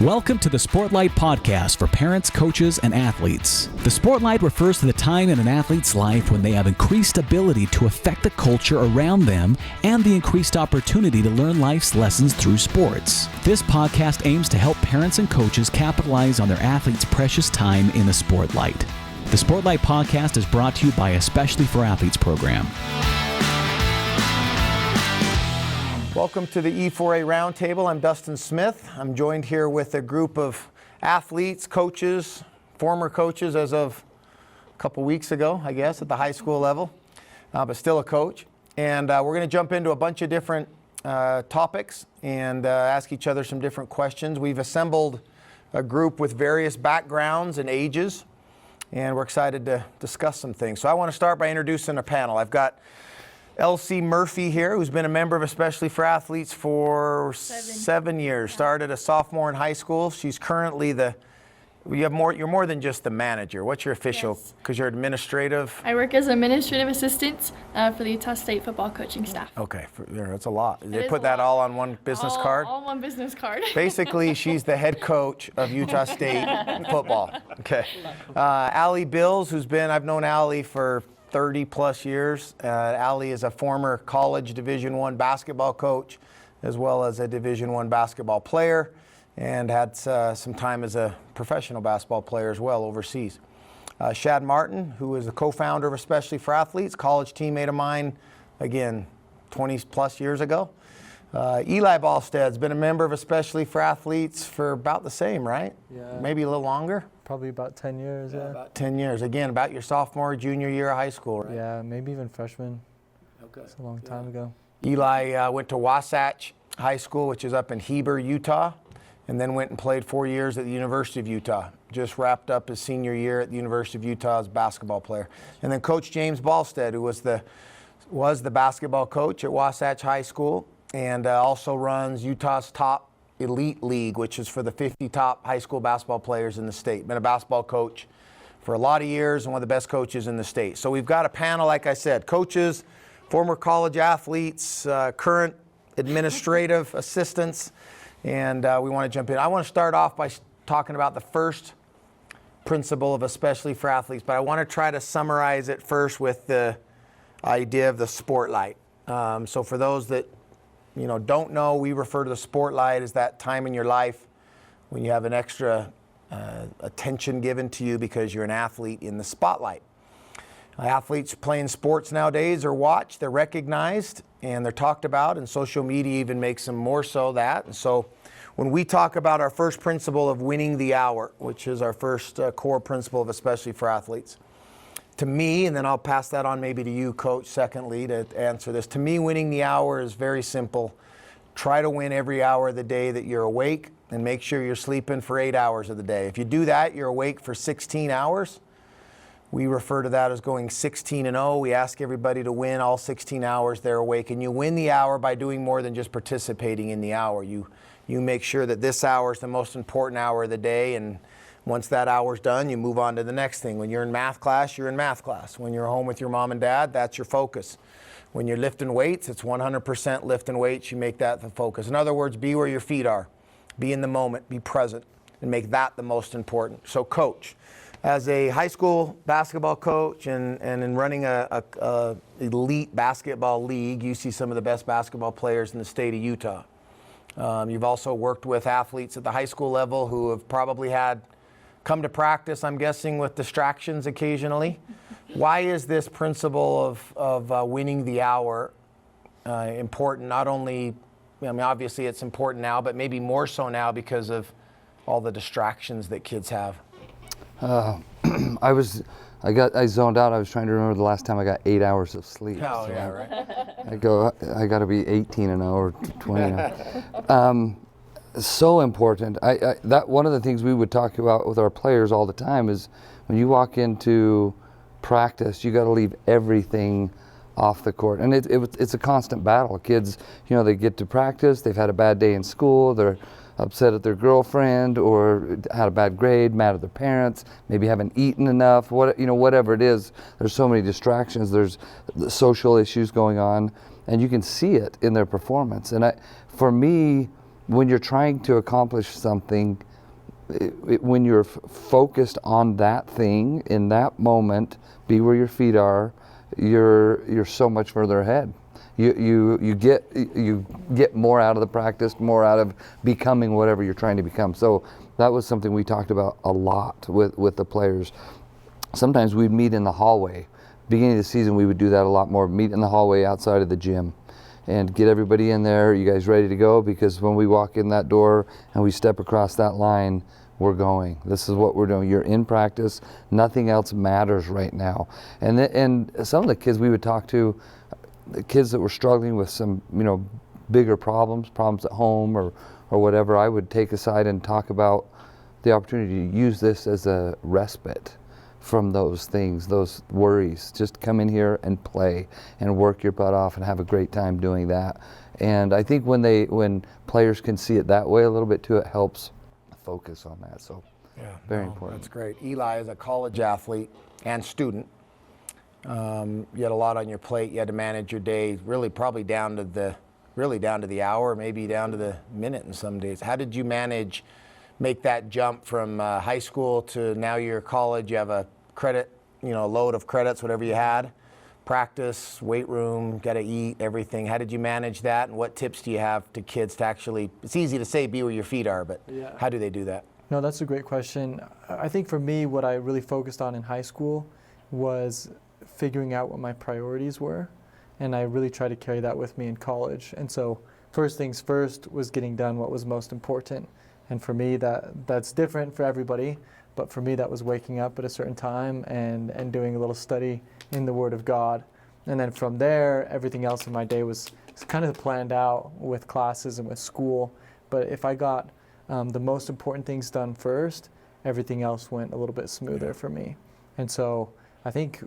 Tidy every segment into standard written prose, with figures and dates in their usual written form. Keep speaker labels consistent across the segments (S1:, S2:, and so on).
S1: Welcome to the Sportlight Podcast for parents, coaches, and athletes. The Sportlight refers to the time in an athlete's life when they have increased ability to affect the culture around them and the increased opportunity to learn life's lessons through sports. This podcast aims to help parents and coaches capitalize on their athletes' precious time in the Sportlight. The Sportlight Podcast is brought to you by Especially for Athletes program.
S2: Welcome to the E4A Roundtable. I'm Dustin Smith. I'm joined here with a group of athletes, coaches, former coaches as of a couple weeks ago, I guess, at the high school level, but still a coach. And we're going to jump into a bunch of different topics and ask each other some different questions. We've assembled a group with various backgrounds and ages, and we're excited to discuss some things. So I want to start by introducing a panel. I've got Elsie Murphy here, who's been a member of Especially for Athletes for seven years. Started a sophomore in high school. She's currently you're more than just the manager. What's your official? Because you're administrative.
S3: I work as administrative assistant for the Utah State football coaching staff.
S2: Okay, that's a lot. They put that all on one business card?
S3: All one business card.
S2: Basically, she's the head coach of Utah State football. Okay. Allie Bills, I've known Allie for 30 plus years. Allie is a former college Division I basketball coach as well as a Division I basketball player and had some time as a professional basketball player as well overseas. Shad Martin, who is the co-founder of Especially for Athletes, college teammate of mine, again, 20 plus years ago. Eli Ballsteadt has been a member of Especially for Athletes for about the same, right?
S4: Yeah.
S2: Maybe a little longer?
S4: Probably about 10 years, yeah.
S2: About 10 years. Again, about your sophomore, junior year of high school, right?
S4: Yeah, maybe even freshman.
S2: Okay.
S4: It's a long time ago.
S2: Eli went to Wasatch High School, which is up in Heber, Utah, and then went and played 4 years at the University of Utah. Just wrapped up his senior year at the University of Utah as a basketball player. And then Coach James Ballsteadt, who was the basketball coach at Wasatch High School, and also runs Utah's top elite league, which is for the 50 top high school basketball players in the state. Been a basketball coach for a lot of years and one of the best coaches in the state. So we've got a panel, like I said, coaches, former college athletes, current administrative assistants, and we want to jump in. I want to start off by talking about the first principle of Especially for Athletes, but I want to try to summarize it first with the idea of the Sportlight. So for those that don't know, we refer to the Sportlight as that time in your life when you have an extra attention given to you because you're an athlete in the spotlight. Athletes playing sports nowadays are watched, they're recognized, and they're talked about, and social media even makes them more so that. And so when we talk about our first principle of winning the hour, which is our first core principle of Especially for Athletes, to me, and then I'll pass that on maybe to you, Coach, secondly, to answer this. To me, winning the hour is very simple. Try to win every hour of the day that you're awake and make sure you're sleeping for 8 hours of the day. If you do that, you're awake for 16 hours. We refer to that as going 16-0. We ask everybody to win all 16 hours they're awake. And you win the hour by doing more than just participating in the hour. You make sure that this hour is the most important hour of the day, and once that hour's done, you move on to the next thing. When you're in math class, you're in math class. When you're home with your mom and dad, that's your focus. When you're lifting weights, it's 100% lifting weights. You make that the focus. In other words, be where your feet are. Be in the moment. Be present. And make that the most important. So coach, as a high school basketball coach and in running a elite basketball league, you see some of the best basketball players in the state of Utah. You've also worked with athletes at the high school level who have probably come to practice, I'm guessing, with distractions occasionally. Why is this principle of winning the hour important? Not only, obviously it's important now, but maybe more so now because of all the distractions that kids have.
S5: I zoned out. I was trying to remember the last time I got 8 hours of sleep.
S2: Oh, so yeah, right.
S5: I got to be 18 an hour, 20 an hour. So important. That one of the things we would talk about with our players all the time is when you walk into practice, you got to leave everything off the court, and it's a constant battle. Kids, they get to practice, they've had a bad day in school, they're upset at their girlfriend or had a bad grade, mad at their parents, maybe haven't eaten enough, whatever it is. There's so many distractions. There's social issues going on, and you can see it in their performance. And for me, when you're trying to accomplish something when you're focused on that thing in that moment, be where your feet are, you're so much further ahead. You get more out of the practice, more out of becoming whatever you're trying to become. So that was something we talked about a lot with the players. Sometimes we'd meet in the hallway. Beginning of the season, we would do that a lot more. Meet in the hallway outside of the gym and get everybody in there. You guys ready to go? Because when we walk in that door and we step across that line, we're going. This is what we're doing. You're in practice. Nothing else matters right now. And some of the kids we would talk to, the kids that were struggling with some, bigger problems at home or whatever, I would take aside and talk about the opportunity to use this as a respite from those things, those worries. Just come in here and play and work your butt off and have a great time doing that. And I think when players can see it that way a little bit too, it helps focus on that. So very important.
S2: That's great. Eli is a college athlete and student. You had a lot on your plate. You had to manage your day really probably down to the hour, maybe down to the minute in some days. How did you make that jump from high school to now you're college? You have a credit, load of credits, whatever you had, practice, weight room, got to eat, everything. How did you manage that, and what tips do you have to kids to actually, it's easy to say be where your feet are, but how do they do that?
S4: No, that's a great question. I think for me, what I really focused on in high school was figuring out what my priorities were, and I really tried to carry that with me in college. And so first things first was getting done what was most important. And for me, that's different for everybody, but for me that was waking up at a certain time and doing a little study in the Word of God. And then from there, everything else in my day was kind of planned out with classes and with school. But if I got the most important things done first, everything else went a little bit smoother for me. And so I think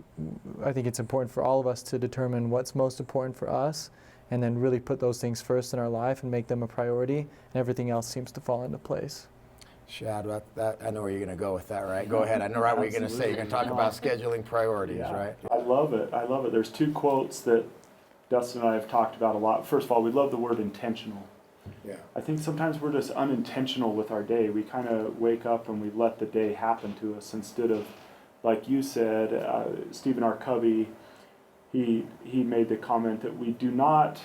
S4: it's important for all of us to determine what's most important for us and then really put those things first in our life and make them a priority, and everything else seems to fall into place.
S2: Shad, I know where you're going to go with that, right? Go ahead. I know right what you're going to say. You're going to talk about scheduling priorities, right?
S6: I love it. There's two quotes that Dustin and I have talked about a lot. First of all, we love the word intentional.
S2: Yeah.
S6: I think sometimes we're just unintentional with our day. We kind of wake up and we let the day happen to us instead of, like you said, Stephen R. Covey, he made the comment that we do not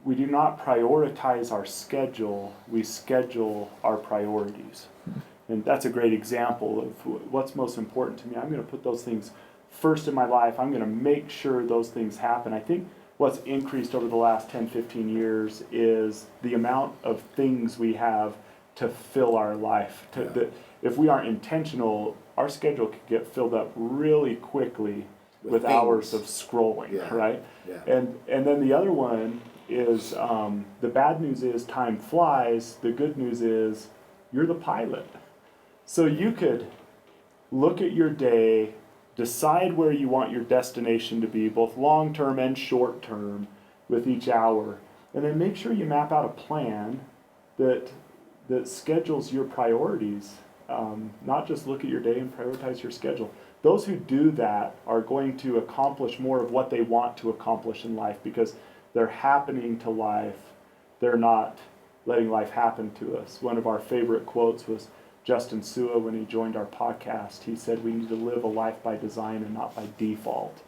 S6: prioritize our schedule, we schedule our priorities. And that's a great example of what's most important to me. I'm going to put those things first in my life. I'm going to make sure those things happen. I think what's increased over the last 10, 15 years is the amount of things we have to fill our life. If we aren't intentional, our schedule could get filled up really quickly with hours of scrolling, right? Yeah. And then the other one is the bad news is time flies. The good news is you're the pilot. So you could look at your day, decide where you want your destination to be, both long-term and short-term with each hour, and then make sure you map out a plan that schedules your priorities. Not just look at your day and prioritize your schedule. Those who do that are going to accomplish more of what they want to accomplish in life because they're happening to life. They're not letting life happen to us. One of our favorite quotes was Justin Sua when he joined our podcast. He said we need to live a life by design and not by default.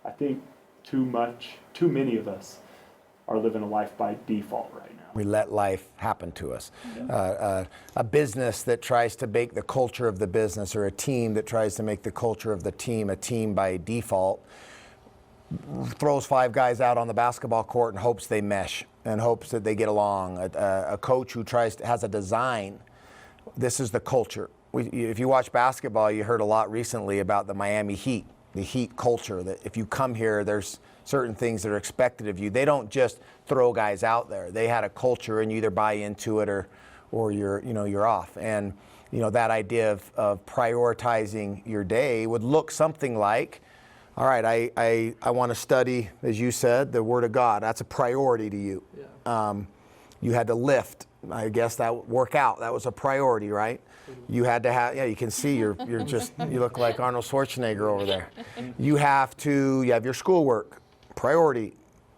S6: I think too many of us are living a life by default right now.
S2: We let life happen to us. A business that tries to make the culture of the business, or a team that tries to make the culture of the team a team by default, throws 5 guys out on the basketball court and hopes they mesh and hopes that they get along. A coach who has a design. This is the culture. If you watch basketball, you heard a lot recently about the Miami Heat, the Heat culture, that if you come here, there's certain things that are expected of you. They don't just throw guys out there. They had a culture, and you either buy into it or you're off. And that idea of prioritizing your day would look something like, all right, I want to study, as you said, the Word of God. That's a priority to you. Yeah. You had to lift. I guess that workout, that was a priority, right? You had to have, you can see you look like Arnold Schwarzenegger over there. You have your schoolwork, priority.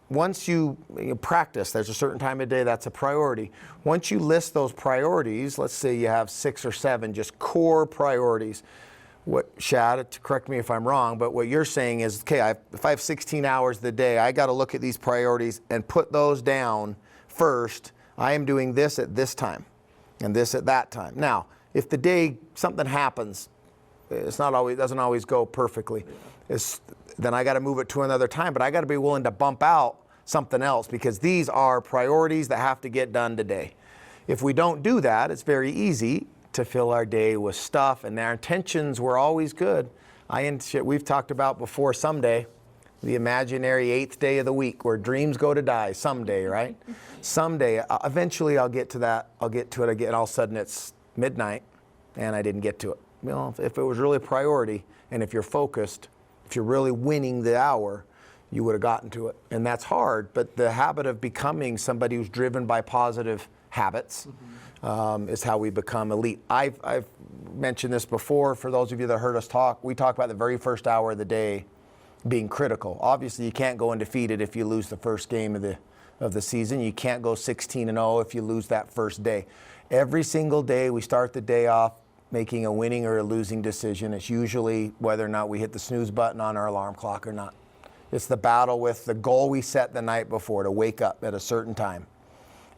S2: once you practice, there's a certain time of day that's a priority. Once you list those priorities, let's say you have 6 or 7 just core priorities. What, Shad, correct me if I'm wrong, but what you're saying is, okay, if I have 16 hours of the day, I got to look at these priorities and put those down first. I am doing this at this time and this at that time. Now, if the day something happens, doesn't always go perfectly. Then I got to move it to another time, but I got to be willing to bump out something else because these are priorities that have to get done today. If we don't do that, it's very easy to fill our day with stuff, and our intentions were always good. We've talked about before someday, the imaginary 8th day of the week where dreams go to die someday, right? Someday, eventually I'll get to that. I'll get to it again. All of a sudden it's midnight and I didn't get to it. If it was really a priority and if you're focused, if you're really winning the hour, you would have gotten to it. And that's hard, but the habit of becoming somebody who's driven by positive habits is how we become elite. I've mentioned this before. For those of you that heard us talk, we talk about the very first hour of the day being critical. Obviously, you can't go undefeated if you lose the first game of the season. You can't go 16-0 if you lose that first day. Every single day, we start the day off making a winning or a losing decision. It's usually whether or not we hit the snooze button on our alarm clock or not. It's the battle with the goal we set the night before to wake up at a certain time.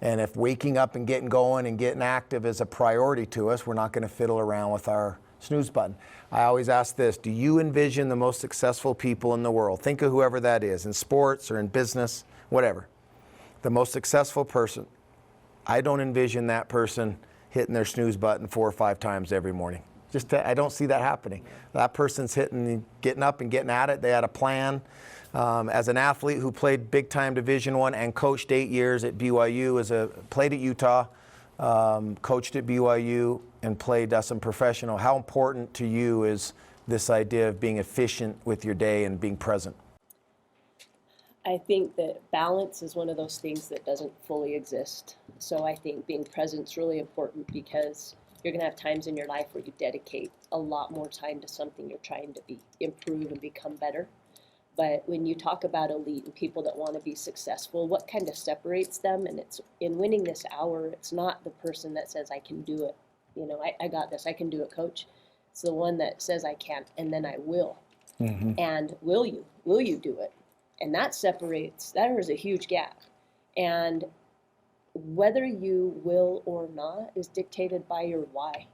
S2: And if waking up and getting going and getting active is a priority to us, we're not going to fiddle around with our snooze button. I always ask this, do you envision the most successful people in the world? Think of whoever that is, in sports or in business, whatever. The most successful person. I don't envision that person hitting their snooze button 4 or 5 times every morning. I don't see that happening. That person's getting up and getting at it. They had a plan. As an athlete who played big-time Division I and coached 8 years at BYU, played at Utah, coached at BYU, and played some professional. How important to you is this idea of being efficient with your day and being present?
S7: I think that balance is one of those things that doesn't fully exist. So I think being present is really important because you're going to have times in your life where you dedicate a lot more time to something you're trying to improve and become better. But when you talk about elite and people that want to be successful, what kind of separates them? And it's in winning this hour, it's not the person that says, I can do it. I got this, I can do it, coach. It's the one that says I can, and then I will. Mm-hmm. And will you do it? And that is a huge gap. And whether you will or not is dictated by your why.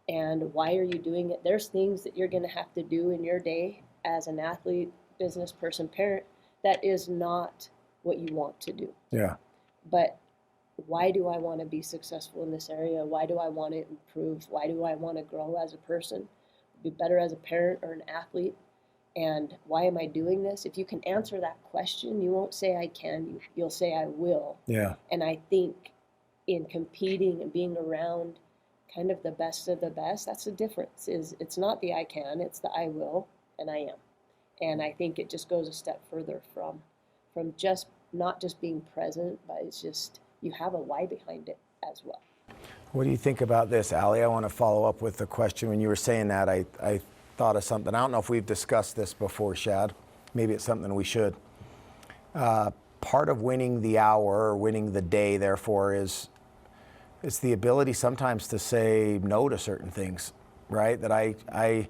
S7: And why are you doing it? There's things that you're going to have to do in your day as an athlete, business person, parent, that is not what you want to do. Yeah. But why do I want to be successful in this area? Why do I want to improve? Why do I want to grow as a person? Be better as a parent or an athlete? And why am I doing this? If you can answer that question, you won't say I can, you'll say I will. Yeah. And I think in competing and being around kind of the best of the best, that's the difference. It's not the I can, it's the I will and I am. And I think it just goes a step further from just not just being present, but it's just you have a why behind it as well.
S2: What do you think about this, Allie? I want to follow up with the question. When you were saying that, I thought of something. I don't know if we've discussed this before, Shad. Maybe it's something we should. Part of winning the hour or winning the day, therefore, is the ability sometimes to say no to certain things, right? That I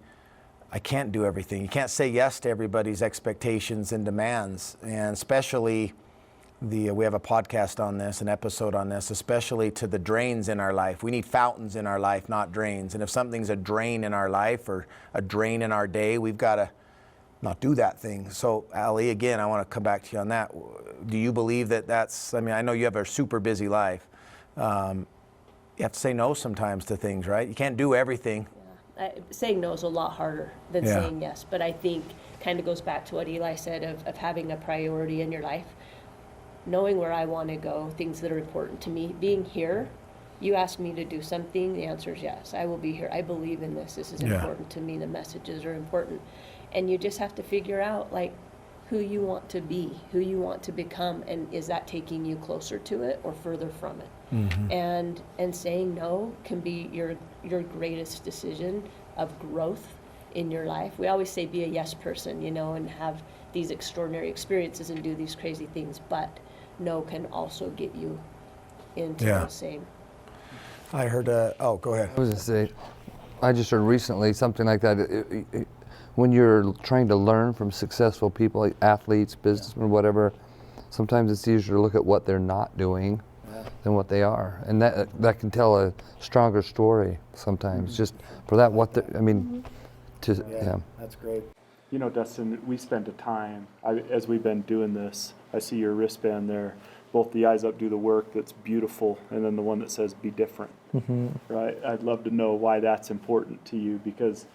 S2: can't do everything. You can't say yes to everybody's expectations and demands, and especially we have a podcast on this, an episode on this, especially to the drains in our life. We need fountains in our life, not drains. And if something's a drain in our life or a drain in our day, we've got to not do that thing. So, Allie, again, I want to come back to you on that. Do you believe I know you have a super busy life. You have to say no sometimes to things, right? You can't do everything.
S7: Saying no is a lot harder than saying yes. But I think kind of goes back to what Eli said of having a priority in your life. Knowing where I want to go, things that are important to me, being here. You ask me to do something, the answer is yes. I will be here. I believe in this. This is important to me. The messages are important. And you just have to figure out who you want to be, who you want to become, and is that taking you closer to it or further from it? Mm-hmm. And saying no can be your greatest decision of growth in your life. We always say be a yes person, and have these extraordinary experiences and do these crazy things, but no can also get you into the same.
S2: I heard, go ahead.
S5: I was going to say, I just heard recently something like that. When you're trying to learn from successful people, like athletes, businessmen, whatever, sometimes it's easier to look at what they're not doing than what they are. And that can tell a stronger story sometimes, just for that,
S2: That's great.
S6: You know, Dustin, we spent a time, as we've been doing this, I see your wristband there, both the Eyes Up Do the Work, that's beautiful, and then the one that says be different, right? I'd love to know why that's important to you, because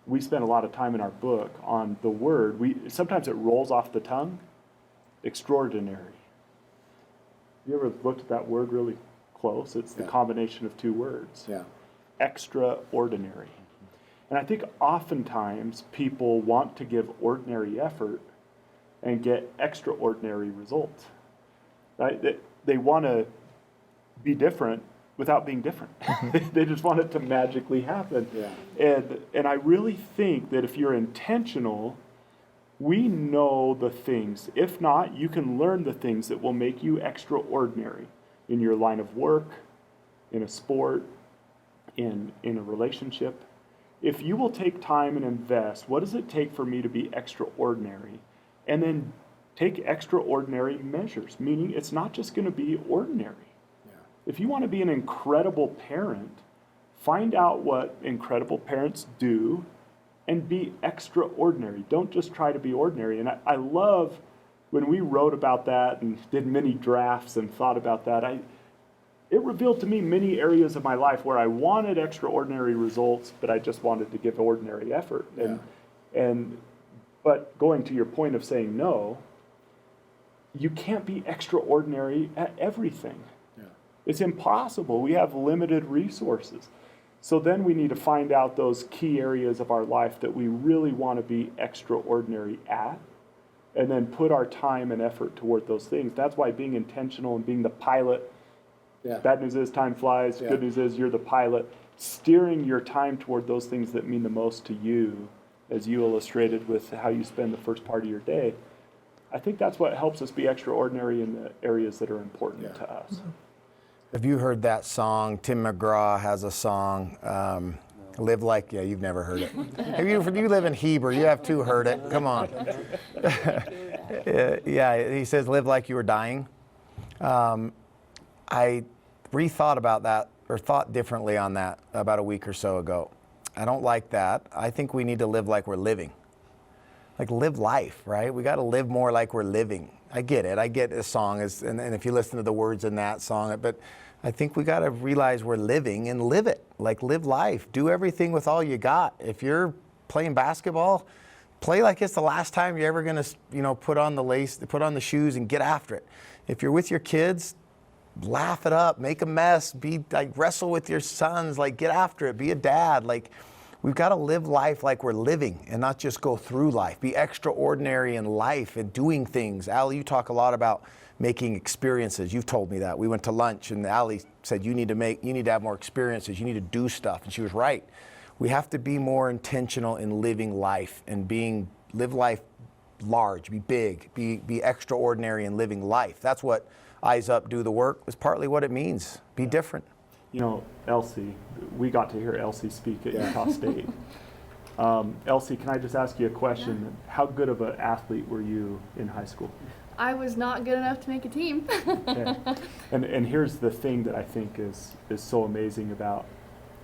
S6: we spent a lot of time in our book on the word. Sometimes it rolls off the tongue, extraordinary. You ever looked at that word really close? It's the combination of two words.
S2: Yeah.
S6: Extraordinary. And I think oftentimes people want to give ordinary effort and get extraordinary results, right? They want to be different without being different. They just want it to magically happen. Yeah. And I really think that if you're intentional, we know the things. If not, you can learn the things that will make you extraordinary in your line of work, in a sport, in a relationship. If you will take time and invest, what does it take for me to be extraordinary? And then take extraordinary measures, meaning it's not just going to be ordinary. Yeah. If you want to be an incredible parent, find out what incredible parents do and be extraordinary. Don't just try to be ordinary. And I love when we wrote about that and did many drafts and thought about that, it revealed to me many areas of my life where I wanted extraordinary results, but I just wanted to give ordinary effort. But going to your point of saying no, you can't be extraordinary at everything. Yeah. It's impossible. We have limited resources. So then we need to find out those key areas of our life that we really want to be extraordinary at, and then put our time and effort toward those things. That's why being intentional and being the pilot. Yeah. Bad news is time flies. Yeah. Good news is you're the pilot. Steering your time toward those things that mean the most to you, as you illustrated with how you spend the first part of your day. I think that's what helps us be extraordinary in the areas that are important to us. Mm-hmm.
S2: Have you heard that song? Tim McGraw has a song, Live Like, you've never heard it. If you live in Heber, you have to heard it. Come on. He says, live like you were dying. I rethought about that, or thought differently on that about a week or so ago. I don't like that. I think we need to live like we're living. Like live life, right? We got to live more like we're living. I get it. I get the song, and if you listen to the words in that song, but I think we got to realize we're living and live it. Like live life. Do everything with all you got. If you're playing basketball, play like it's the last time you're ever going to, put on the shoes and get after it. If you're with your kids, laugh it up, make a mess, wrestle with your sons, get after it, be a dad. We've got to live life like we're living and not just go through life. Be extraordinary in life and doing things. Allie, you talk a lot about making experiences. You've told me that. We went to lunch and Allie said, you need to have more experiences. You need to do stuff. And she was right. We have to be more intentional in living life and live life large, be big, be extraordinary in living life. That's what Eyes Up, Do the Work is partly what it means. Be different.
S6: Elsie, we got to hear Elsie speak at Utah State. Elsie, can I just ask you a question? Yeah. How good of an athlete were you in high school?
S3: I was not good enough to make a team.
S6: Okay. And here's the thing that I think is so amazing about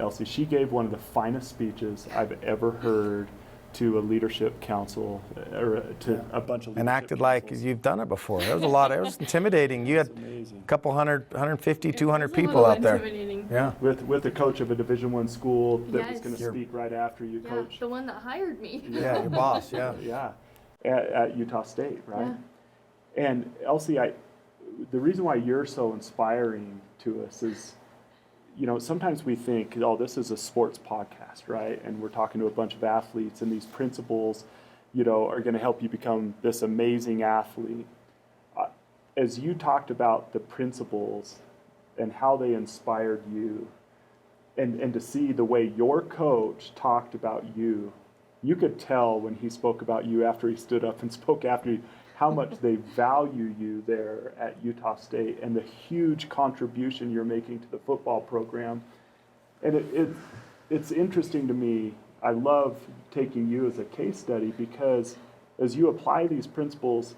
S6: Elsie. She gave one of the finest speeches I've ever heard to a leadership council, or to a bunch of leadership
S2: and acted like you've done it before. It was a lot. It was intimidating. You had a couple 150, 200 people out there.
S6: Yeah. With the coach of a Division I school that was going to speak right after you, Coach.
S3: The one that hired me.
S2: Yeah, your boss. Yeah.
S6: Yeah. At Utah State, right? Yeah. And Elsie, the reason why you're so inspiring to us is, sometimes we think, this is a sports podcast, right? And we're talking to a bunch of athletes, and these principles, are going to help you become this amazing athlete. As you talked about the principles and how they inspired you, and to see the way your coach talked about you, you could tell when he spoke about you after he stood up and spoke after you, how much they value you there at Utah State and the huge contribution you're making to the football program. And it's interesting to me. I love taking you as a case study because as you apply these principles,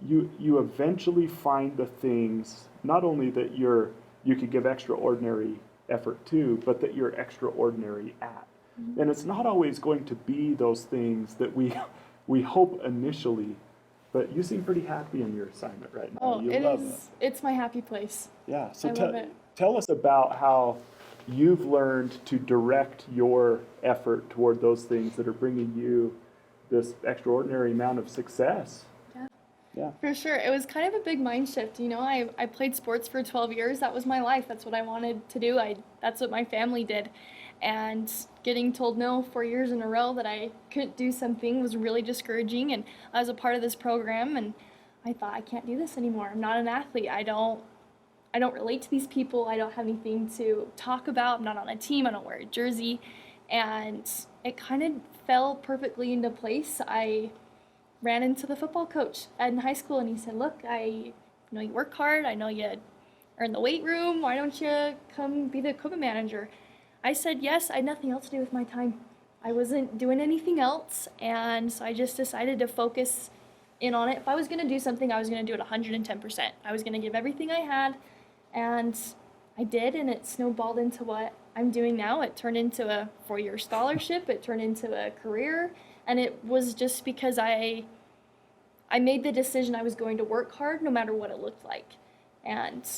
S6: you eventually find the things, not only that you could give extraordinary effort to, but that you're extraordinary at. Mm-hmm. And it's not always going to be those things that we hope initially, but you seem pretty happy in your assignment right now.
S3: Oh,
S6: you
S3: it
S6: love
S3: is.
S6: it.
S3: It's my happy place.
S6: Yeah, so
S3: I love it.
S6: Tell us about how you've learned to direct your effort toward those things that are bringing you this extraordinary amount of success. Yeah.
S3: For sure. It was kind of a big mind shift. You know, I played sports for 12 years. That was my life. That's what I wanted to do. That's what my family did. And getting told no 4 years in a row that I couldn't do something was really discouraging. And I was a part of this program, and I thought, I can't do this anymore. I'm not an athlete. I don't relate to these people. I don't have anything to talk about. I'm not on a team. I don't wear a jersey. And it kind of fell perfectly into place. I ran into the football coach in high school, and he said, look, I know you work hard. I know you are in the weight room. Why don't you come be the equipment manager? I said yes. I had nothing else to do with my time. I wasn't doing anything else, and so I just decided to focus in on it. If I was going to do something, I was going to do it 110%. I was going to give everything I had, and I did, and it snowballed into what I'm doing now. It turned into a 4-year scholarship. It turned into a career, and it was just because I made the decision I was going to work hard no matter what it looked like. And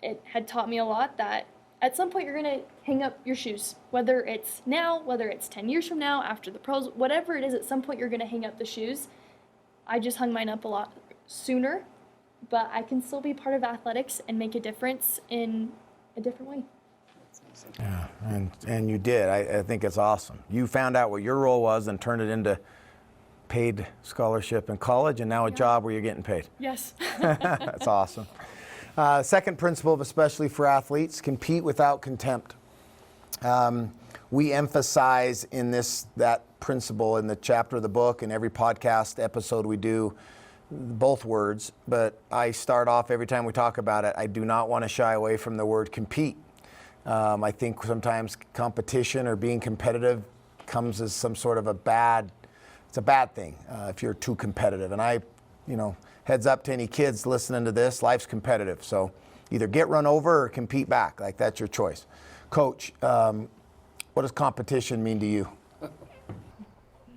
S3: it had taught me a lot that at some point you're going to hang up your shoes, whether it's now, whether it's 10 years from now, after the pros, whatever it is, at some point you're going to hang up the shoes. I just hung mine up a lot sooner, but I can still be part of athletics and make a difference in a different way.
S2: Yeah, and you did. I think it's awesome. You found out what your role was and turned it into paid scholarship in college, and now a job where you're getting paid.
S3: Yes.
S2: That's awesome. Second principle, especially for athletes, compete without contempt. We emphasize in that principle in the chapter of the book and every podcast episode we do both words, but I start off every time we talk about it, I do not want to shy away from the word compete. I think sometimes competition or being competitive comes as some sort of it's a bad thing if you're too competitive. And heads up to any kids listening to this, life's competitive. So either get run over or compete back. Like, that's your choice. Coach, what does competition mean to you?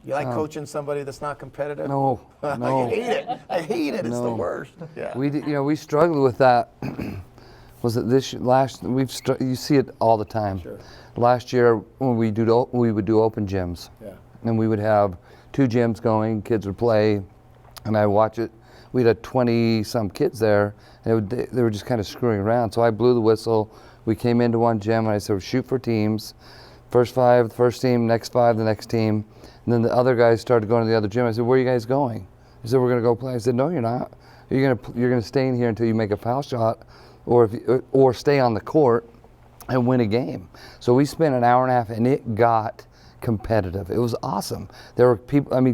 S2: You like coaching somebody that's not competitive?
S5: No.
S2: I hate it. It's the worst. Yeah.
S5: We struggled with that. Was it you see it all the time.
S2: Sure.
S5: Last year when we would do open gyms.
S2: Yeah.
S5: And we would have 2 gyms going, kids would play, and I watch it. We had 20-some kids there, and they were just kind of screwing around. So I blew the whistle. We came into one gym, and I said, shoot for teams. First 5, the first team, next 5, the next team. And then the other guys started going to the other gym. I said, where are you guys going? He said, we're going to go play. I said, no, you're not. You're going to stay in here until you make a foul shot or stay on the court and win a game. So we spent an hour and a half, and it got competitive. It was awesome. There were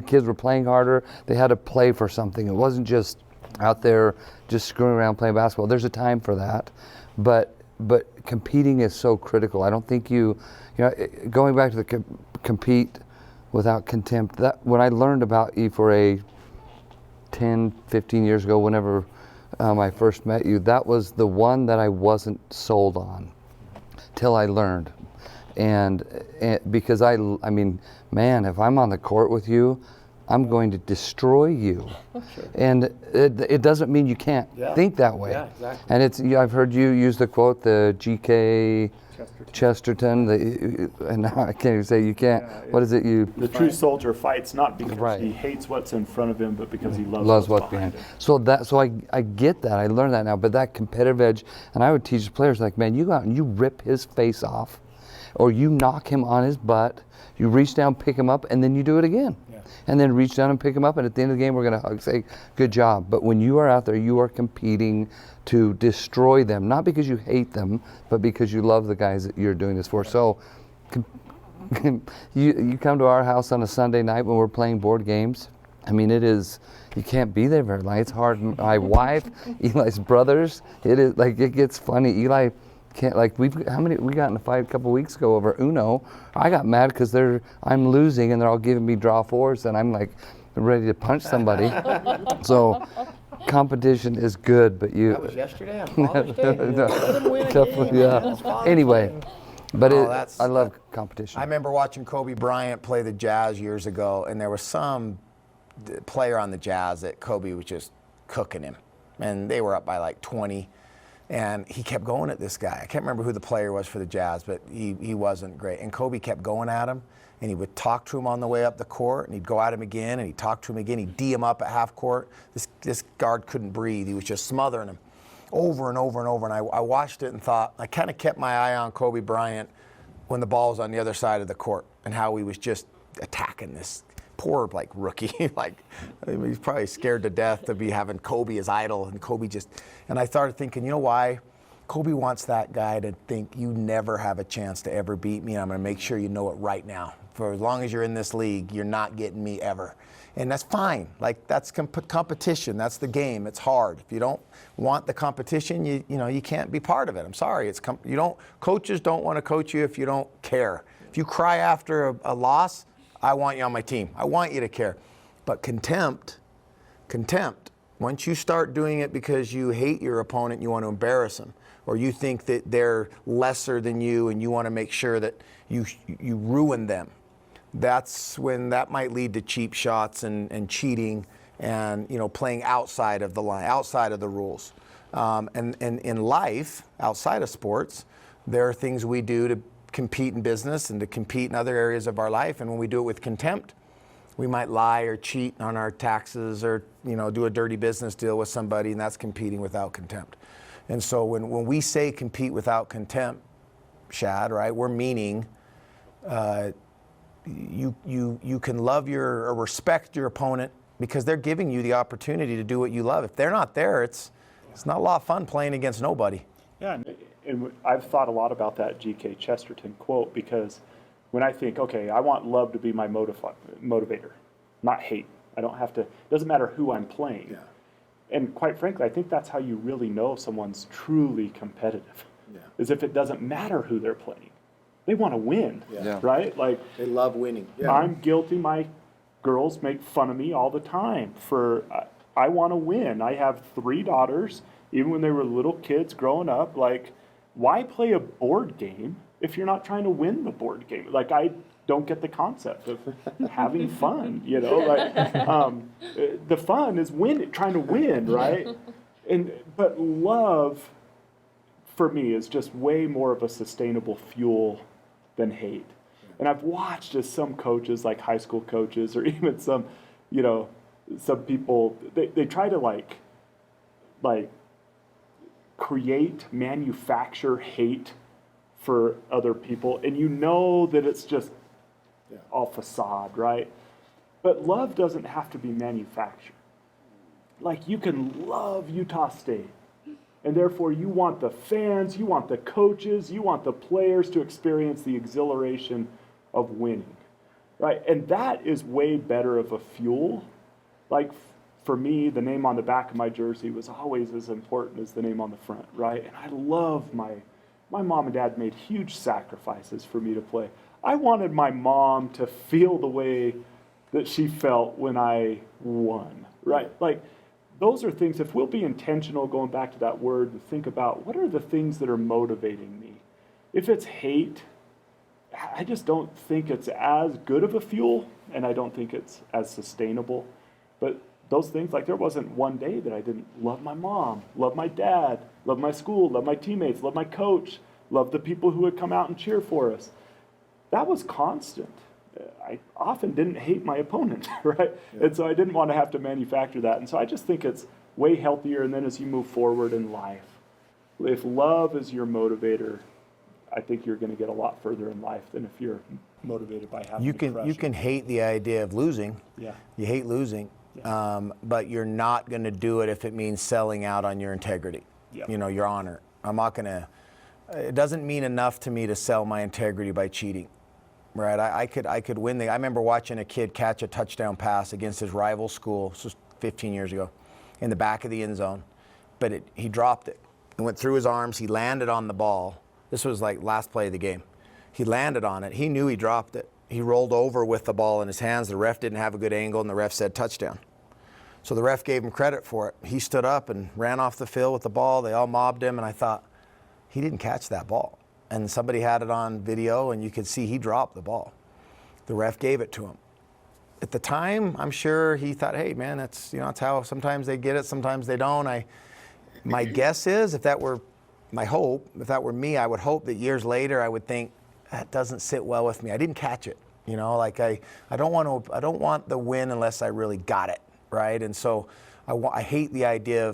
S5: kids were playing harder. They had to play for something. It wasn't just out there just screwing around playing basketball. There's a time for that, but competing is so critical. I don't think going back to the compete without contempt. That when I learned about E4A 10, 15 years ago, whenever I first met you, that was the one that I wasn't sold on till I learned. And because if I'm on the court with you, I'm going to destroy you. Sure. And it doesn't mean you can't think that way.
S6: Yeah, exactly.
S5: And I've heard you use the quote, the G.K. Chesterton, and now I can't even say you can't. What is it?
S6: The true soldier fights not because he hates what's in front of him, but because he loves what's behind him.
S5: So I get that. I learned that now. But that competitive edge, and I would teach players like, man, you go out and you rip his face off, or you knock him on his butt. You reach down, pick him up, and then you do it again. Yeah. And then reach down and pick him up, and at the end of the game, we're going to say, good job. But when you are out there, you are competing to destroy them, not because you hate them, but because you love the guys that you're doing this for. So You come to our house on a Sunday night when we're playing board games. I mean, you can't be there very long. It's hard. My wife, Eli's brothers, it gets funny. Eli can't, we got in a fight a couple weeks ago over Uno. I got mad because I'm losing and they're all giving me draw fours and I'm like ready to punch somebody. So competition is good, but
S2: That was yesterday on Father's Day.
S5: Anyway, but I love competition.
S2: I remember watching Kobe Bryant play the Jazz years ago, and there was some player on the Jazz that Kobe was just cooking him, and they were up by like 20, and he kept going at this guy. I can't remember who the player was for the Jazz, but he wasn't great, and Kobe kept going at him, and he would talk to him on the way up the court, and he'd go at him again, and he'd talk to him again. He'd D him up at half court. This guard couldn't breathe. He was just smothering him over and over and over, and I watched it and thought, I kind of kept my eye on Kobe Bryant when the ball was on the other side of the court and how he was just attacking this poor rookie. He's probably scared to death to be having Kobe as idol, and I started thinking, you know why? Kobe wants that guy to think you never have a chance to ever beat me. I'm going to make sure you know it right now. For as long as you're in this league, you're not getting me ever. And that's fine. That's competition. That's the game. It's hard. If you don't want the competition, you can't be part of it. I'm sorry. Coaches don't want to coach you if you don't care. If you cry after a loss, I want you on my team. I want you to care. But contempt, once you start doing it because you hate your opponent, you want to embarrass them, or you think that they're lesser than you and you want to make sure that you ruin them, that's when that might lead to cheap shots and cheating and playing outside of the line, outside of the rules. And in life, outside of sports, there are things we do to compete in business and to compete in other areas of our life. And when we do it with contempt, we might lie or cheat on our taxes or do a dirty business deal with somebody, and that's competing without contempt. And so when we say compete without contempt, Shad, right, we're meaning you can love or respect your opponent because they're giving you the opportunity to do what you love. If they're not there, it's not a lot of fun playing against nobody.
S6: Yeah, and I've thought a lot about that G.K. Chesterton quote, because when I think, okay, I want love to be my motivator, not hate. I don't have to, it doesn't matter who I'm playing.
S2: Yeah.
S6: And quite frankly, I think that's how you really know someone's truly competitive, is if it doesn't matter who they're playing. They want to win, right?
S2: They love winning. Yeah.
S6: I'm guilty. My girls make fun of me all the time for, I want to win. I have 3 daughters, even when they were little kids growing up, why play a board game if you're not trying to win the board game? I don't get the concept of having fun, the fun is trying to win, right? But love, for me, is just way more of a sustainable fuel than hate. And I've watched as some coaches, like high school coaches, or even some people, they try to manufacture hate for other people, and that it's just all facade, right? But love doesn't have to be manufactured. You can love Utah State, and therefore you want the fans, you want the coaches, you want the players to experience the exhilaration of winning, right? And that is way better of a fuel. For me, the name on the back of my jersey was always as important as the name on the front, right? And I love my mom and dad made huge sacrifices for me to play. I wanted my mom to feel the way that she felt when I won, right? Those are things, if we'll be intentional, going back to that word, and think about what are the things that are motivating me. If it's hate, I just don't think it's as good of a fuel, and I don't think it's as sustainable. But those things, there wasn't one day that I didn't love my mom, love my dad, love my school, love my teammates, love my coach, love the people who would come out and cheer for us. That was constant. I often didn't hate my opponent, right? Yeah. And so I didn't want to have to manufacture that. And so I just think it's way healthier. And then as you move forward in life, if love is your motivator, I think you're going to get a lot further in life than if you're motivated by having
S2: you can hate the idea of losing.
S6: Yeah.
S2: You hate losing. Yeah. But you're not going to do it if it means selling out on your integrity, your honor. I'm not going to, it doesn't mean enough to me to sell my integrity by cheating. right? I could win I remember watching a kid catch a touchdown pass against his rival school, this was 15 years ago, in the back of the end zone. But he dropped it. It went through his arms. He landed on the ball. This was like last play of the game. He landed on it. He knew he dropped it. He rolled over with the ball in his hands. The ref didn't have a good angle, and the ref said touchdown. So the ref gave him credit for it. He stood up and ran off the field with the ball. They all mobbed him, and I thought, he didn't catch that ball. And somebody had it on video, and you could see he dropped the ball. The ref gave it to him. At the time, I'm sure he thought, hey, man, that's how sometimes they get it, sometimes they don't. My guess is, if that were me, I would hope that years later I would think, that doesn't sit well with me. I didn't catch it. I don't want the win unless I really got it, right? And so I hate the idea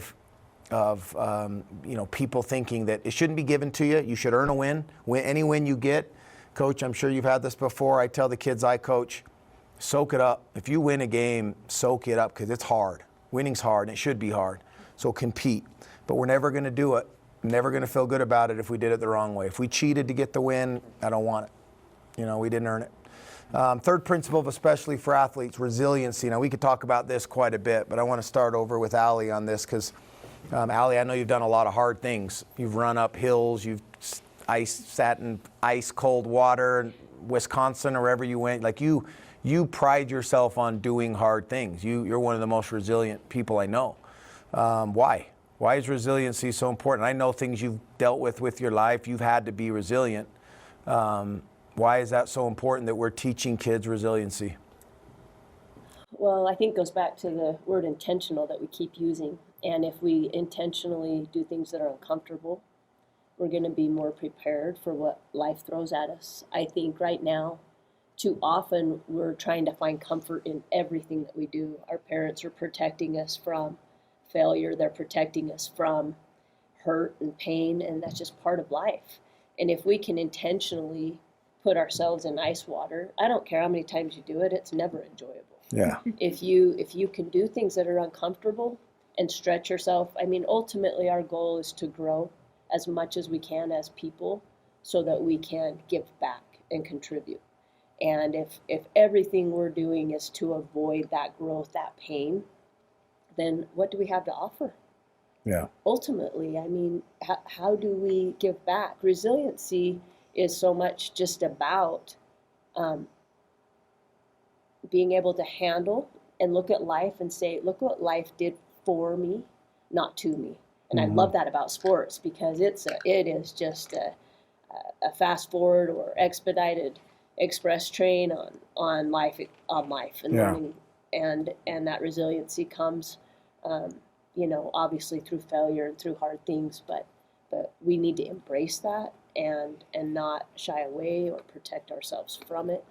S2: of people thinking that it shouldn't be given to you. You should earn a win. Any win you get, Coach, I'm sure you've had this before. I tell the kids I coach, soak it up. If you win a game, soak it up, because it's hard. Winning's hard, and it should be hard. So compete. But we're never going to do it. Never going to feel good about it if we did it the wrong way. If we cheated to get the win, I don't want it. We didn't earn it. Third principle, especially for athletes, resiliency. Now, we could talk about this quite a bit, but I want to start over with Allie on this because, Allie, I know you've done a lot of hard things. You've run up hills. You've sat in ice cold water in Wisconsin or wherever you went. Like you pride yourself on doing hard things. You're one of the most resilient people I know. Why? Why is resiliency so important? I know things you've dealt with your life. You've had to be resilient. Why is that so important that we're teaching kids resiliency?
S7: Well, I think it goes back to the word intentional that we keep using. And if we intentionally do things that are uncomfortable, we're going to be more prepared for what life throws at us. I think right now, too often, we're trying to find comfort in everything that we do. Our parents are protecting us from failure. They're protecting us from hurt and pain, and that's just part of life. And if we can intentionally put ourselves in ice water, I don't care how many times you do it, it's never enjoyable.
S2: Yeah.
S7: If you can do things that are uncomfortable and stretch yourself, ultimately our goal is to grow as much as we can as people so that we can give back and contribute. And if everything we're doing is to avoid that growth, that pain, then what do we have to offer?
S2: Yeah.
S7: Ultimately, how do we give back? Resiliency is so much just about being able to handle and look at life and say, look what life did for me, not to me. And I love that about sports because it is just a fast forward or expedited express train on life and learning, and that resiliency comes, obviously through failure and through hard things, but we need to embrace that and not shy away or protect ourselves from it,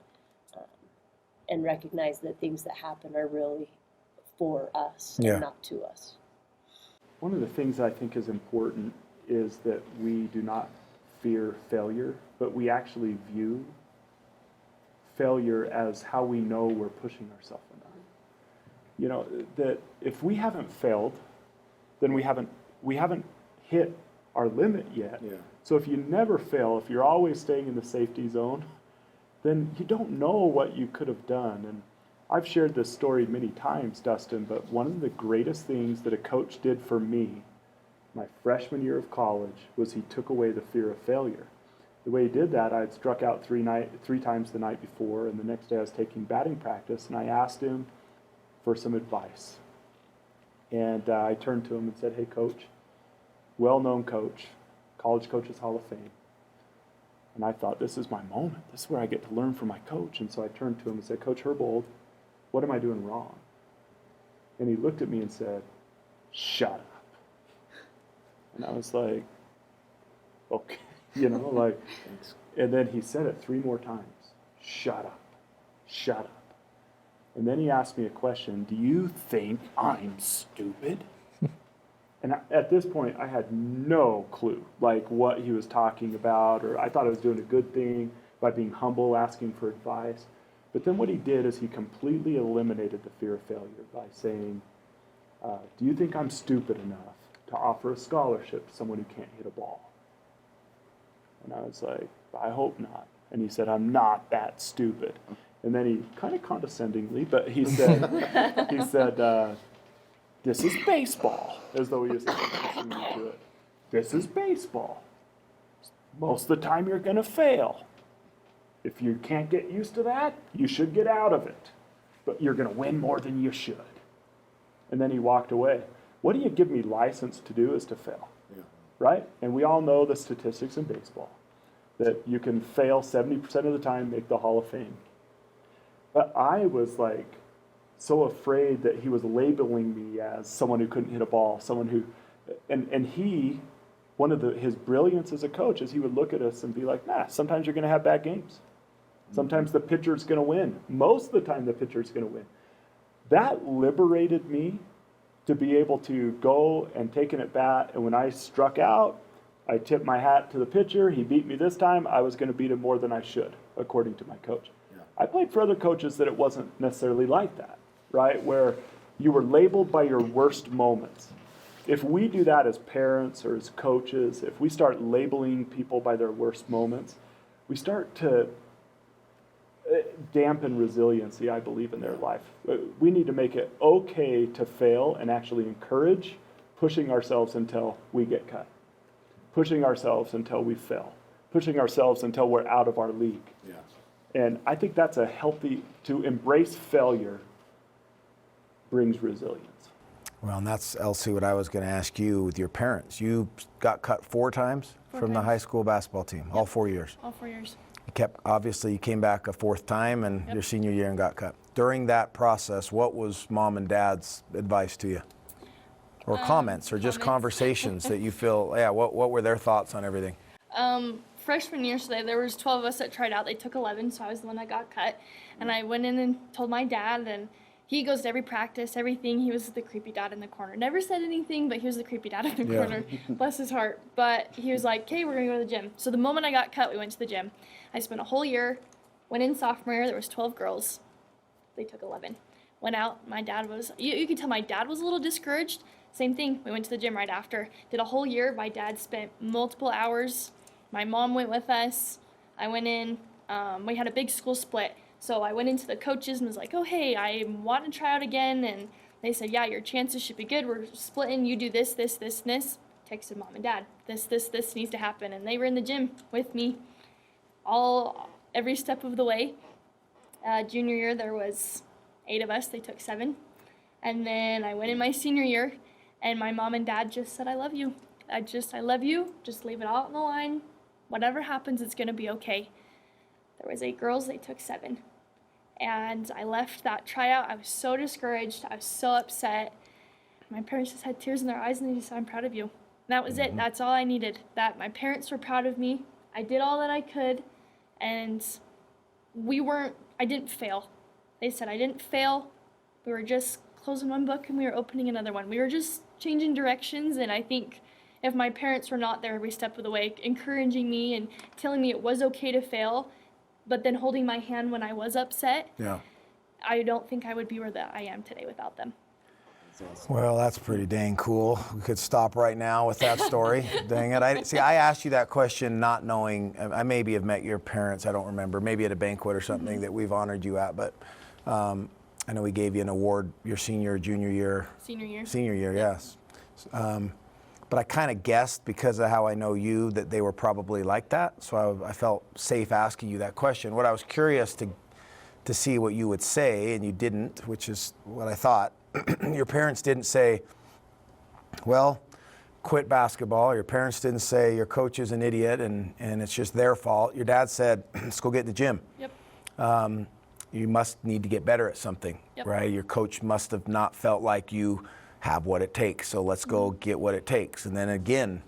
S7: and recognize that things that happen are really for us and not to us.
S6: One of the things I think is important is that we do not fear failure, but we actually view failure as how we know we're pushing ourselves enough. That if we haven't failed, then we haven't hit our limit yet. Yeah. So if you never fail, if you're always staying in the safety zone, then you don't know what you could have done. And I've shared this story many times, Dustin, but one of the greatest things that a coach did for me my freshman year of college was he took away the fear of failure. The way he did that, I had struck out three times the night before, and the next day I was taking batting practice, and I asked him for some advice. And I turned to him and said, hey, coach, well-known coach, College Coaches Hall of Fame. And I thought, this is my moment. This is where I get to learn from my coach. And so I turned to him and said, Coach Herbold, what am I doing wrong? And he looked at me and said, shut up. And I was like, okay, thanks. And then he said it 3 more times, shut up, shut up. And then he asked me a question, do you think I'm stupid? And at this point, I had no clue, what he was talking about, or I thought I was doing a good thing by being humble, asking for advice. But then what he did is he completely eliminated the fear of failure by saying, do you think I'm stupid enough to offer a scholarship to someone who can't hit a ball? And I was like, I hope not. And he said, I'm not that stupid. And then he kind of condescendingly, but he said, this is baseball, as though he was introducing me to it. This is baseball. Most of the time you're going to fail. If you can't get used to that, you should get out of it. But you're going to win more than you should. And then he walked away. What do you give me license to do is to fail, right? And we all know the statistics in baseball, that you can fail 70% of the time, make the Hall of Fame. But I was like so afraid that he was labeling me as someone who couldn't hit a ball, someone who, and he, one of his brilliance as a coach is he would look at us and be like, nah, sometimes you're going to have bad games. Sometimes the pitcher's going to win. Most of the time the pitcher's going to win. That liberated me to be able to go and take an at bat, and when I struck out, I tipped my hat to the pitcher. He beat me this time. I was going to beat him more than I should, according to my coach. Yeah. I played for other coaches that it wasn't necessarily like that, right? Where you were labeled by your worst moments. If we do that as parents or as coaches, if we start labeling people by their worst moments, we start to dampen resiliency, I believe, in their life. We need to make it okay to fail and actually encourage pushing ourselves until we get cut, pushing ourselves until we fail, pushing ourselves until we're out of our league. Yeah. And I think that's a healthy, to embrace failure brings resilience.
S2: Well, and that's, Elsie, what I was going to ask you with your parents. You got cut 4 times from the high school basketball team, all 4 years.
S3: All 4 years.
S2: Obviously, you came back a 4th time and your senior year and got cut. During that process, what was mom and dad's advice to you? Or comments, or just conversations that you feel, what were their thoughts on everything?
S3: Freshman year, so there was 12 of us that tried out. They took 11, so I was the one that got cut. And I went in and told my dad, and he goes to every practice, everything. He was the creepy dad in the corner. Never said anything, but he was the creepy dad in the corner. Bless his heart. But he was like, okay, we're going to go to the gym. So the moment I got cut, we went to the gym. I spent a whole year, went in sophomore year, there was 12 girls. They took 11. Went out, my dad was, you could tell my dad was a little discouraged. Same thing, we went to the gym right after. Did a whole year, my dad spent multiple hours. My mom went with us. I went in, we had a big school split. So I went into the coaches and was like, oh, hey, I want to try out again. And they said, yeah, your chances should be good. We're splitting. You do this, this, this, and this. Texted mom and dad. This needs to happen. And they were in the gym with me every step of the way. Junior year, there was 8 of us. They took 7. And then I went in my senior year, and my mom and dad just said, I love you. I love you. Just leave it all on the line. Whatever happens, it's going to be okay. There was 8 girls. They took 7. And I left that tryout. I was so discouraged. I was so upset. My parents just had tears in their eyes, and they just said, I'm proud of you. And that was it. That's all I needed. That my parents were proud of me. I did all that I could, and I didn't fail. They said I didn't fail. We were just closing one book, and we were opening another one. We were just changing directions, and I think if my parents were not there every step of the way, encouraging me and telling me it was okay to fail, but then holding my hand when I was upset, I don't think I would be where I am today without them.
S2: Well, that's pretty dang cool. We could stop right now with that story. Dang it. I asked you that question not knowing, I maybe have met your parents, I don't remember, maybe at a banquet or something that we've honored you at, but I know we gave you an award your senior or junior year.
S3: Senior year.
S2: Senior year, yes. But I kind of guessed, because of how I know you, that they were probably like that. So I felt safe asking you that question. What I was curious to see what you would say, and you didn't, which is what I thought. Your parents didn't say, well, quit basketball. Your parents didn't say your coach is an idiot and it's just their fault. Your dad said, let's go get in the gym.
S3: Yep.
S2: You must need to get better at something, right? Your coach must have not felt like you have what it takes, so let's go get what it takes. And then again,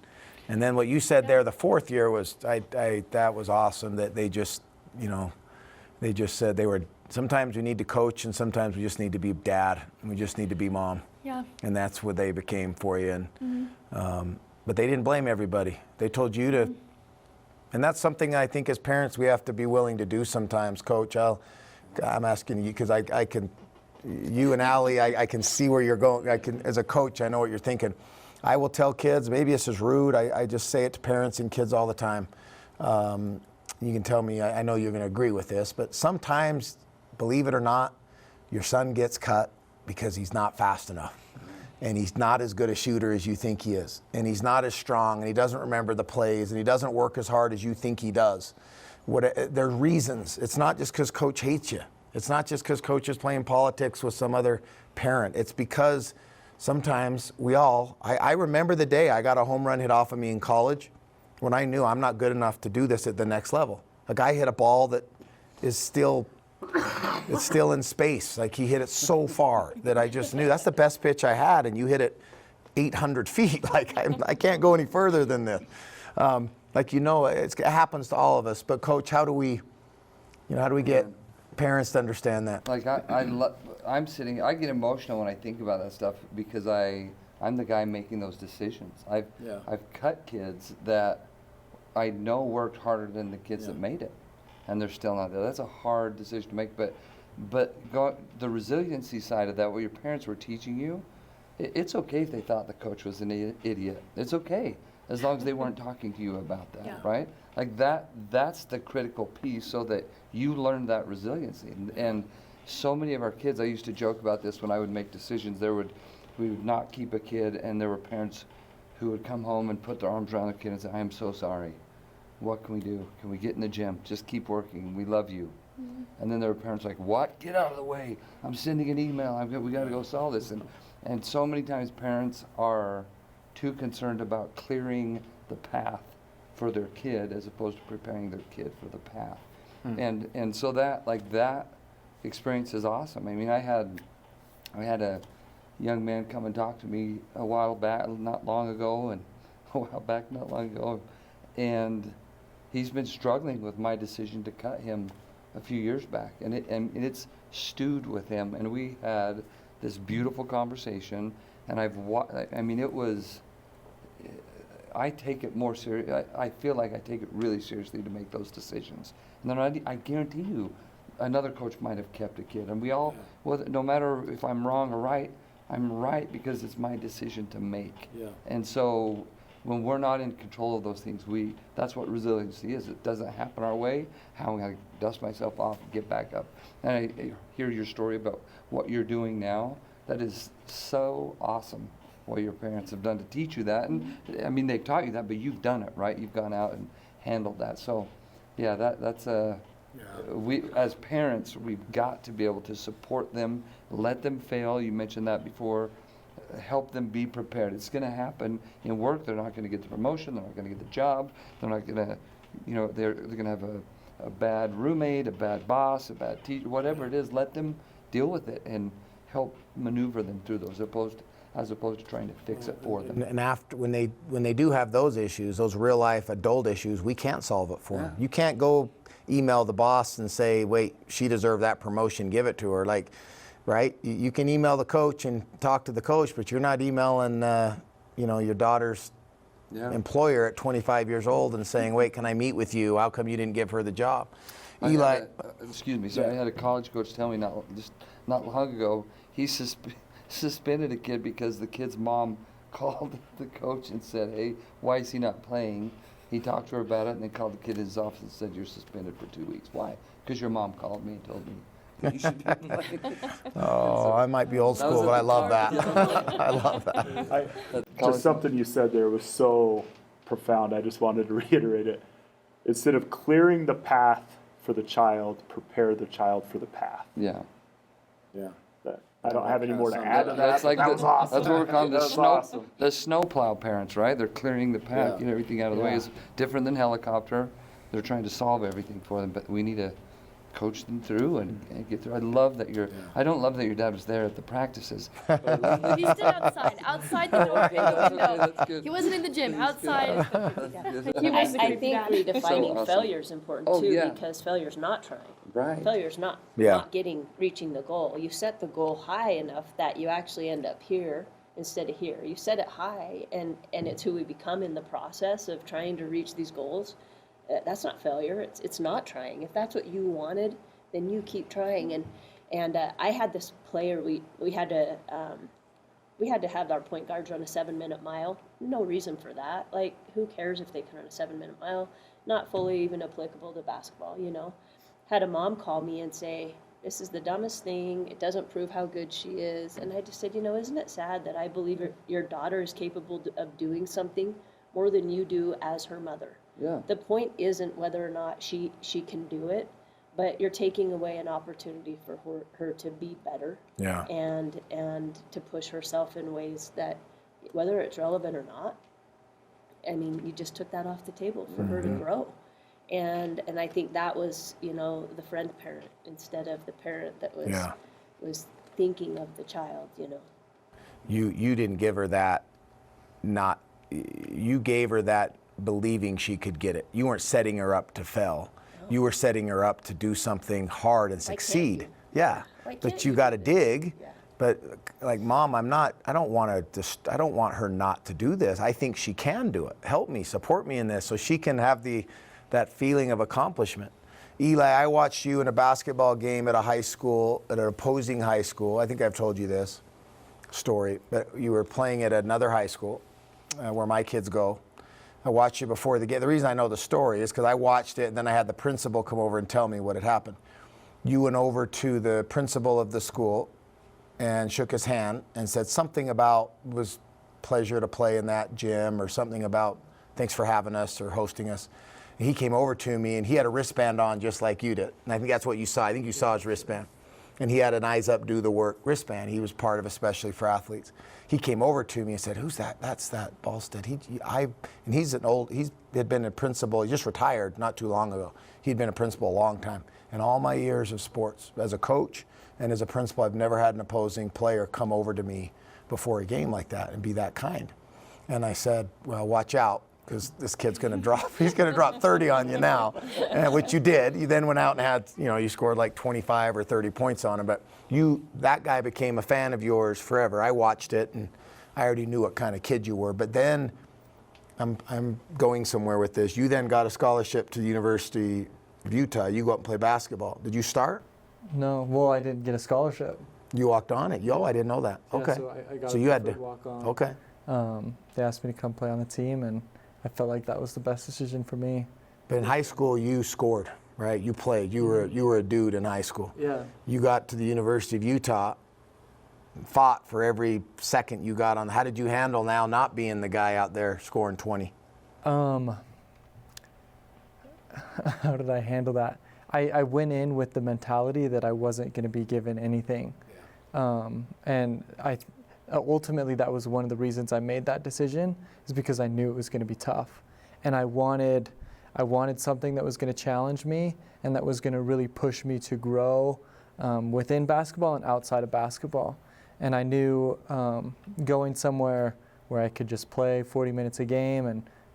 S2: and then what you said there the 4th year was, that was awesome, that they just, they just said sometimes we need to coach and sometimes we just need to be dad and we just need to be mom.
S3: Yeah.
S2: And that's what they became for you. And but they didn't blame everybody. They told you to, and that's something I think as parents we have to be willing to do sometimes. Coach, I'm asking you because I can, you and Allie, I can see where you're going. As a coach, I know what you're thinking. I will tell kids, maybe this is rude, I just say it to parents and kids all the time. you can tell me, I know you're going to agree with this, but sometimes, believe it or not, your son gets cut because he's not fast enough. And he's not as good a shooter as you think he is. And he's not as strong, and he doesn't remember the plays, and he doesn't work as hard as you think he does. There's reasons. It's not just because coach hates you. It's not just because coach is playing politics with some other parent. It's because sometimes I remember the day I got a home run hit off of me in college when I knew I'm not good enough to do this at the next level. A guy hit a ball that is still in space. Like, he hit it so far that I just knew that's the best pitch I had, and you hit it 800 feet. Like, I can't go any further than this. It happens to all of us. But Coach, how do we get parents to understand that?
S5: Like, I get emotional when I think about that stuff because I'm the guy making those decisions. I've cut kids that I know worked harder than the kids that made it, and they're still not there. That's a hard decision to make. But the resiliency side of that, what your parents were teaching you, it's okay if they thought the coach was an idiot. It's okay as long as they weren't talking to you about that, right? Like that's the critical piece, so that you learn that resiliency. And so many of our kids, I used to joke about this when I would make decisions. We would not keep a kid, and there were parents who would come home and put their arms around the kid and say, "I am so sorry. What can we do? Can we get in the gym? Just keep working. We love you." Mm-hmm. And then there were parents like, "What? Get out of the way. I'm sending an email. We got to go solve this." And so many times parents are too concerned about clearing the path for their kid as opposed to preparing their kid for the path. And so that experience is awesome. I mean, I had a young man come and talk to me a while back, not long ago, and he's been struggling with my decision to cut him a few years back, and it's stewed with him. And we had this beautiful conversation, and I take it more serious. I feel like I take it really seriously to make those decisions. And then I guarantee you, another coach might have kept a kid, and we all, no matter if I'm wrong or right, I'm right because it's my decision to make. Yeah. And so when we're not in control of those things, that's what resiliency is. It doesn't happen our way. How am I going to dust myself off and get back up? And I hear your story about what you're doing now. That is so awesome, what your parents have done to teach you that. And I mean, they've taught you that, but you've done it, right? You've gone out and handled that. So yeah, that's we as parents, we've got to be able to support them, let them fail. You mentioned that before. Help them be prepared. It's going to happen in work. They're not going to get the promotion. They're not going to get the job. They're not going to, they're going to have a bad roommate, a bad boss, a bad teacher, whatever it is. Let them deal with it and help maneuver them through those, as opposed to trying to fix it for them.
S2: And after when they do have those issues, those real life adult issues, we can't solve it for them. You can't go email the boss and say, "Wait, she deserved that promotion. Give it to her." Like. Right? You can email the coach and talk to the coach, but you're not emailing, your daughter's employer at 25 years old and saying, "Wait, can I meet with you? How come you didn't give her the job?" Eli,
S5: excuse me. So I had a college coach tell me not long ago he suspended a kid because the kid's mom called the coach and said, "Hey, why is he not playing?" He talked to her about it and then called the kid in his office and said, "You're suspended for 2 weeks." Why? Because your mom called me and told me. You should be playing.
S2: I might be old school, but I love that. I love that.
S6: Just something you said there was so profound. I just wanted to reiterate it. Instead of clearing the path for the child, prepare the child for the path.
S5: Yeah.
S6: Yeah. I don't have any more to add to that.
S5: That was awesome. That's what we're calling
S6: awesome.
S5: The snowplow parents, right? They're clearing the path, everything out of the way. Is different than helicopter. They're trying to solve everything for them, but we need to coach them through and get through. I love that I don't love that your dad was there at the practices.
S3: He stood outside the door. He wasn't in the gym, outside.
S7: I think redefining failure is important too, because failure's not trying.
S5: Right.
S7: Failure's not reaching the goal. You set the goal high enough that you actually end up here instead of here. You set it high, and it's who we become in the process of trying to reach these goals. That's not failure. It's not trying. If that's what you wanted, then you keep trying. And I had this player. We had to we had to have our point guards run a 7-minute mile. No reason for that. Like, who cares if they can run a 7-minute mile? Not fully even applicable to basketball, you know. Had a mom call me and say, this is the dumbest thing. It doesn't prove how good she is. And I just said, you know, isn't it sad that I believe your daughter is capable of doing something more than you do as her mother?
S5: Yeah.
S7: The point isn't whether or not she can do it, but you're taking away an opportunity for her to be better.
S2: Yeah.
S7: And to push herself in ways that, whether it's relevant or not, I mean, you just took that off the table for her to grow. And I think that was, you know, the friend parent instead of the parent that was thinking of the child, you know.
S2: You didn't give her that, you gave her that believing she could get it. You weren't setting her up to fail. No. You were setting her up to do something hard and succeed. Yeah. But you got to dig. Yeah. But like, Mom, I don't want her not to do this. I think she can do it. Help me, support me in this so she can have that feeling of accomplishment. Eli, I watched you in a basketball game at a high school, at an opposing high school. I think I've told you this story, but you were playing at another high school where my kids go. I watched you before the game. The reason I know the story is because I watched it and then I had the principal come over and tell me what had happened. You went over to the principal of the school and shook his hand and said something about, it was pleasure to play in that gym, or something about thanks for having us or hosting us. And he came over to me and he had a wristband on just like you did. And I think that's what you saw. I think you saw his wristband. And he had an eyes up, do the work wristband. He was part of, especially for athletes. He came over to me and said, "Who's that?" "That's that Ballsteadt." And he had been a principal. He just retired not too long ago. He'd been a principal a long time. In all my years of sports, as a coach and as a principal, I've never had an opposing player come over to me before a game like that and be that kind. And I said, "Well, watch out, because this kid's going to drop. He's going to drop 30 on you now," and which you did. You then went out and had, you scored like 25 or 30 points on him. But that guy became a fan of yours forever. I watched it, and I already knew what kind of kid you were. But then, I'm going somewhere with this. You then got a scholarship to the University of Utah. You go out and play basketball. Did you start?
S4: No. Well, I didn't get a scholarship.
S2: You walked on it. I didn't know that.
S4: Yeah,
S2: okay.
S4: So
S2: you had to
S4: walk on.
S2: Okay.
S4: They asked me to come play on the team, and I felt like that was the best decision for me.
S2: But in high school, you scored, right? You played. You were a dude in high school.
S4: Yeah.
S2: You got to the University of Utah, fought for every second you got on. How did you handle now not being the guy out there scoring 20?
S4: How did I handle that? I went in with the mentality that I wasn't going to be given anything. Yeah. And ultimately, that was one of the reasons I made that decision, is because I knew it was going to be tough. And I wanted something that was going to challenge me and that was going to really push me to grow within basketball and outside of basketball. And I knew going somewhere where I could just play 40 minutes a game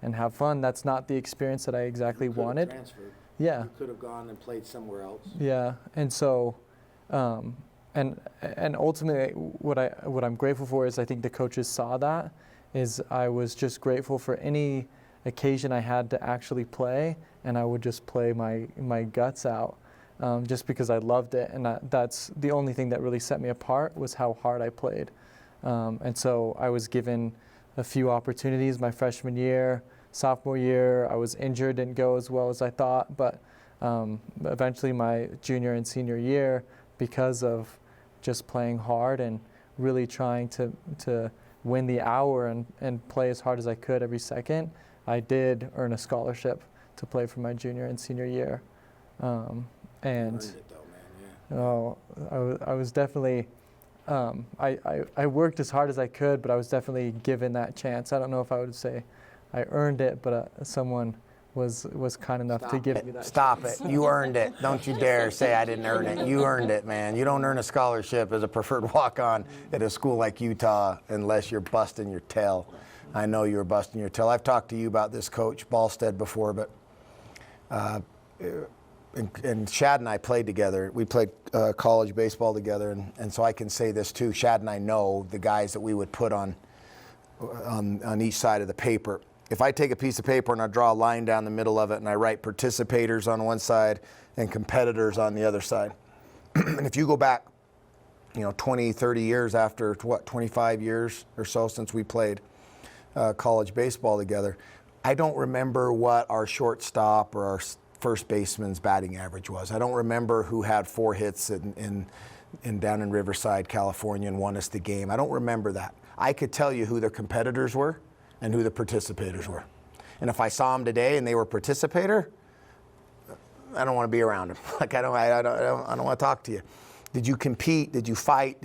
S4: and have fun, that's not the experience that I exactly wanted.
S2: Transferred.
S4: Yeah.
S2: You could have gone and played somewhere else.
S4: Yeah. And so and ultimately what I'm grateful for is I think the coaches saw that, is I was just grateful for any occasion I had to actually play, and I would just play my guts out just because I loved it. And that's the only thing that really set me apart, was how hard I played. And so I was given a few opportunities my freshman year. Sophomore year, I was injured, didn't go as well as I thought, but eventually my junior and senior year, because of just playing hard and really trying to win the hour and play as hard as I could every second, I did earn a scholarship to play for my junior and senior year. And
S2: earned it though, man. Yeah.
S4: I was definitely, I worked as hard as I could, but I was definitely given that chance. I don't know if I would say I earned it, but someone was kind enough to give me that.
S2: Stop it. You earned it. Don't you dare say I didn't earn it. You earned it, man. You don't earn a scholarship as a preferred walk-on at a school like Utah unless you're busting your tail. I know you were busting your tail. I've talked to you about this, Coach Ballsteadt, before, but and Shad and I played together. We played college baseball together, and so I can say this too. Shad and I know the guys that we would put on each side of the paper. If I take a piece of paper and I draw a line down the middle of it and I write participators on one side and competitors on the other side, and if you go back 20, 30 years after, 25 years or so since we played college baseball together, I don't remember what our shortstop or our first baseman's batting average was. I don't remember who had 4 hits down in Riverside, California, and won us the game. I don't remember that. I could tell you who the competitors were and who the participators were. And if I saw them today and they were participator, I don't want to be around them. Like I don't want to talk to you. Did you compete? Did you fight?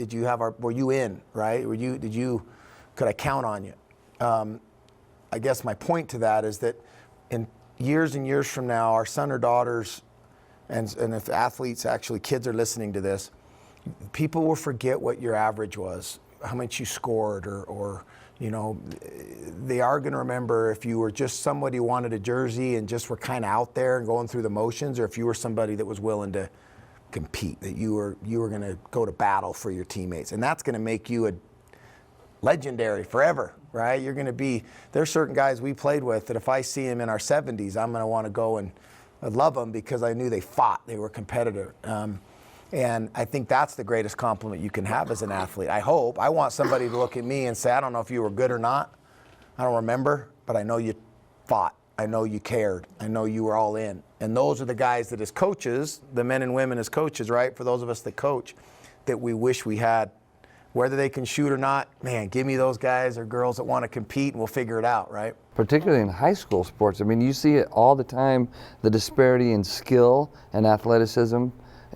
S2: Were you in, right? Could I count on you? I guess my point to that is that in years and years from now, our son or daughters, and if athletes, actually kids are listening to this, people will forget what your average was, how much you scored, or they are going to remember if you were just somebody who wanted a jersey and just were kind of out there and going through the motions, or if you were somebody that was willing to compete, that you were going to go to battle for your teammates. And that's going to make you a legendary forever, right? You're going to be, there's certain guys we played with that if I see them in our 70s, I'm going to want to go and love them because I knew they fought, they were competitive. And I think that's the greatest compliment you can have as an athlete. I want somebody to look at me and say, I don't know if you were good or not. I don't remember, but I know you fought. I know you cared. I know you were all in. And those are the guys that as coaches, the men and women as coaches, right? For those of us that coach, that we wish we had. Whether they can shoot or not, man, give me those guys or girls that want to compete and we'll figure it out, right?
S5: Particularly in high school sports. I mean, you see it all the time, the disparity in skill and athleticism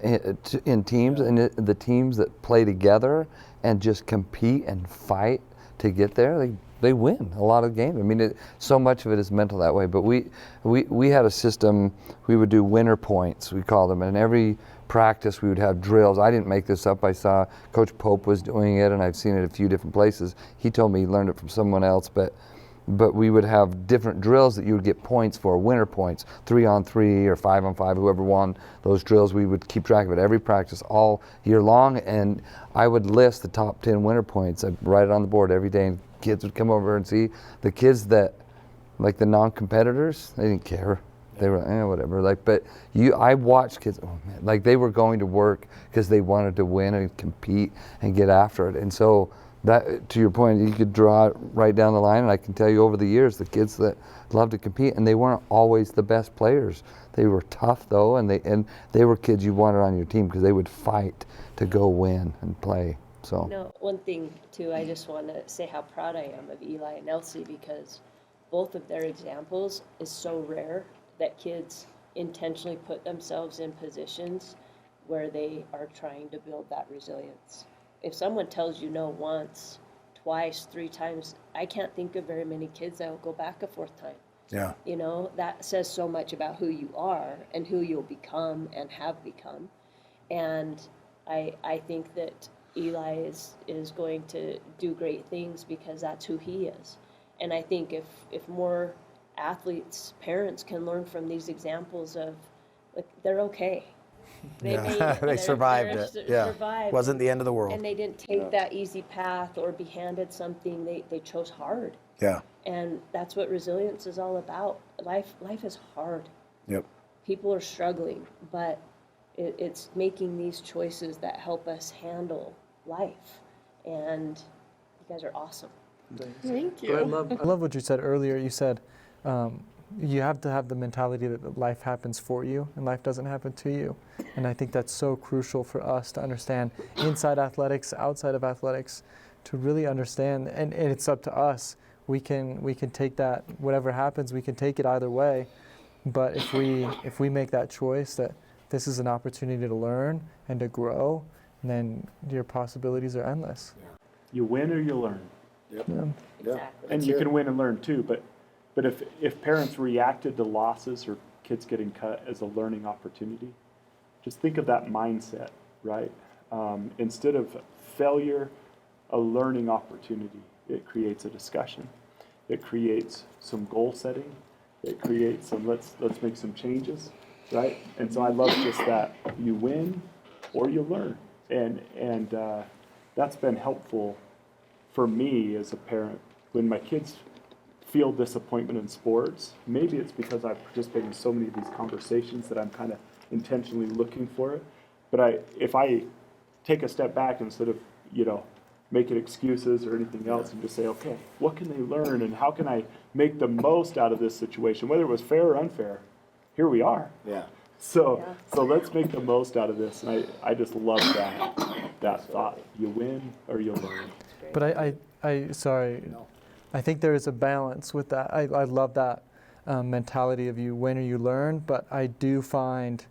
S5: in teams, and the teams that play together and just compete and fight to get there, they win a lot of games. I mean, so much of it is mental that way. But we had a system. We would do winter points, we call them, and every practice we would have drills. I didn't make this up. I saw Coach Pope was doing it, and I've seen it a few different places. He told me he learned it from someone else, but we would have different drills that you would get points for, winter points, 3-on-3 or 5-on-5, whoever won those drills. We would keep track of it every practice all year long, and I would list the top 10 winter points. I'd write it on the board every day, and kids would come over and see. The kids that, like the non-competitors, they didn't care. They were, whatever. I watched kids, they were going to work because they wanted to win and compete and get after it. And so that, to your point, you could draw it right down the line, and I can tell you over the years, the kids that loved to compete, and they weren't always the best players. They were tough though, and they were kids you wanted on your team because they would fight to go win and play. So.
S7: One thing too, I just want to say how proud I am of Eli and Elsie, because both of their examples is so rare that kids intentionally put themselves in positions where they are trying to build that resilience. If someone tells you no once, twice, 3 times, I can't think of very many kids that will go back a 4th time.
S2: Yeah.
S7: That says so much about who you are and who you'll become and have become. And I think that Eli is going to do great things because that's who he is. And I think if more athletes, parents can learn from these examples of, they're okay. They made it.
S2: They survived it. Yeah,
S7: survived.
S2: Wasn't the end of the world.
S7: And they didn't take that easy path or be handed something. They chose hard.
S2: Yeah.
S7: And that's what resilience is all about. Life is hard.
S2: Yep.
S7: People are struggling, but it's making these choices that help us handle life. And you guys are awesome.
S3: Thank you.
S4: I love what you said earlier. You said you have to have the mentality that life happens for you and life doesn't happen to you. And I think that's so crucial for us to understand inside athletics, outside of athletics, to really understand. And it's up to us. We can take that, whatever happens, we can take it either way. But if we make that choice that this is an opportunity to learn and to grow, then your possibilities are endless.
S6: You win or you learn.
S2: Yep.
S4: Yeah.
S7: Exactly.
S6: And you can win and learn too, but if parents reacted to losses or kids getting cut as a learning opportunity, just think of that mindset, right? Instead of failure, a learning opportunity. It creates a discussion. It creates some goal setting. It creates some let's make some changes, right? And so I love just that you win or you learn, and that's been helpful for me as a parent. When my kids feel disappointment in sports, maybe it's because I've participated in so many of these conversations that I'm kind of intentionally looking for it. But if I take a step back instead of, making excuses or anything else, and just say, okay, what can they learn and how can I make the most out of this situation, whether it was fair or unfair? Here we are.
S2: Yeah.
S6: So let's make the most out of this. And I just love that thought. You win or you learn.
S4: But I think there is a balance with that. I love that mentality of you win or you learn, but I do find,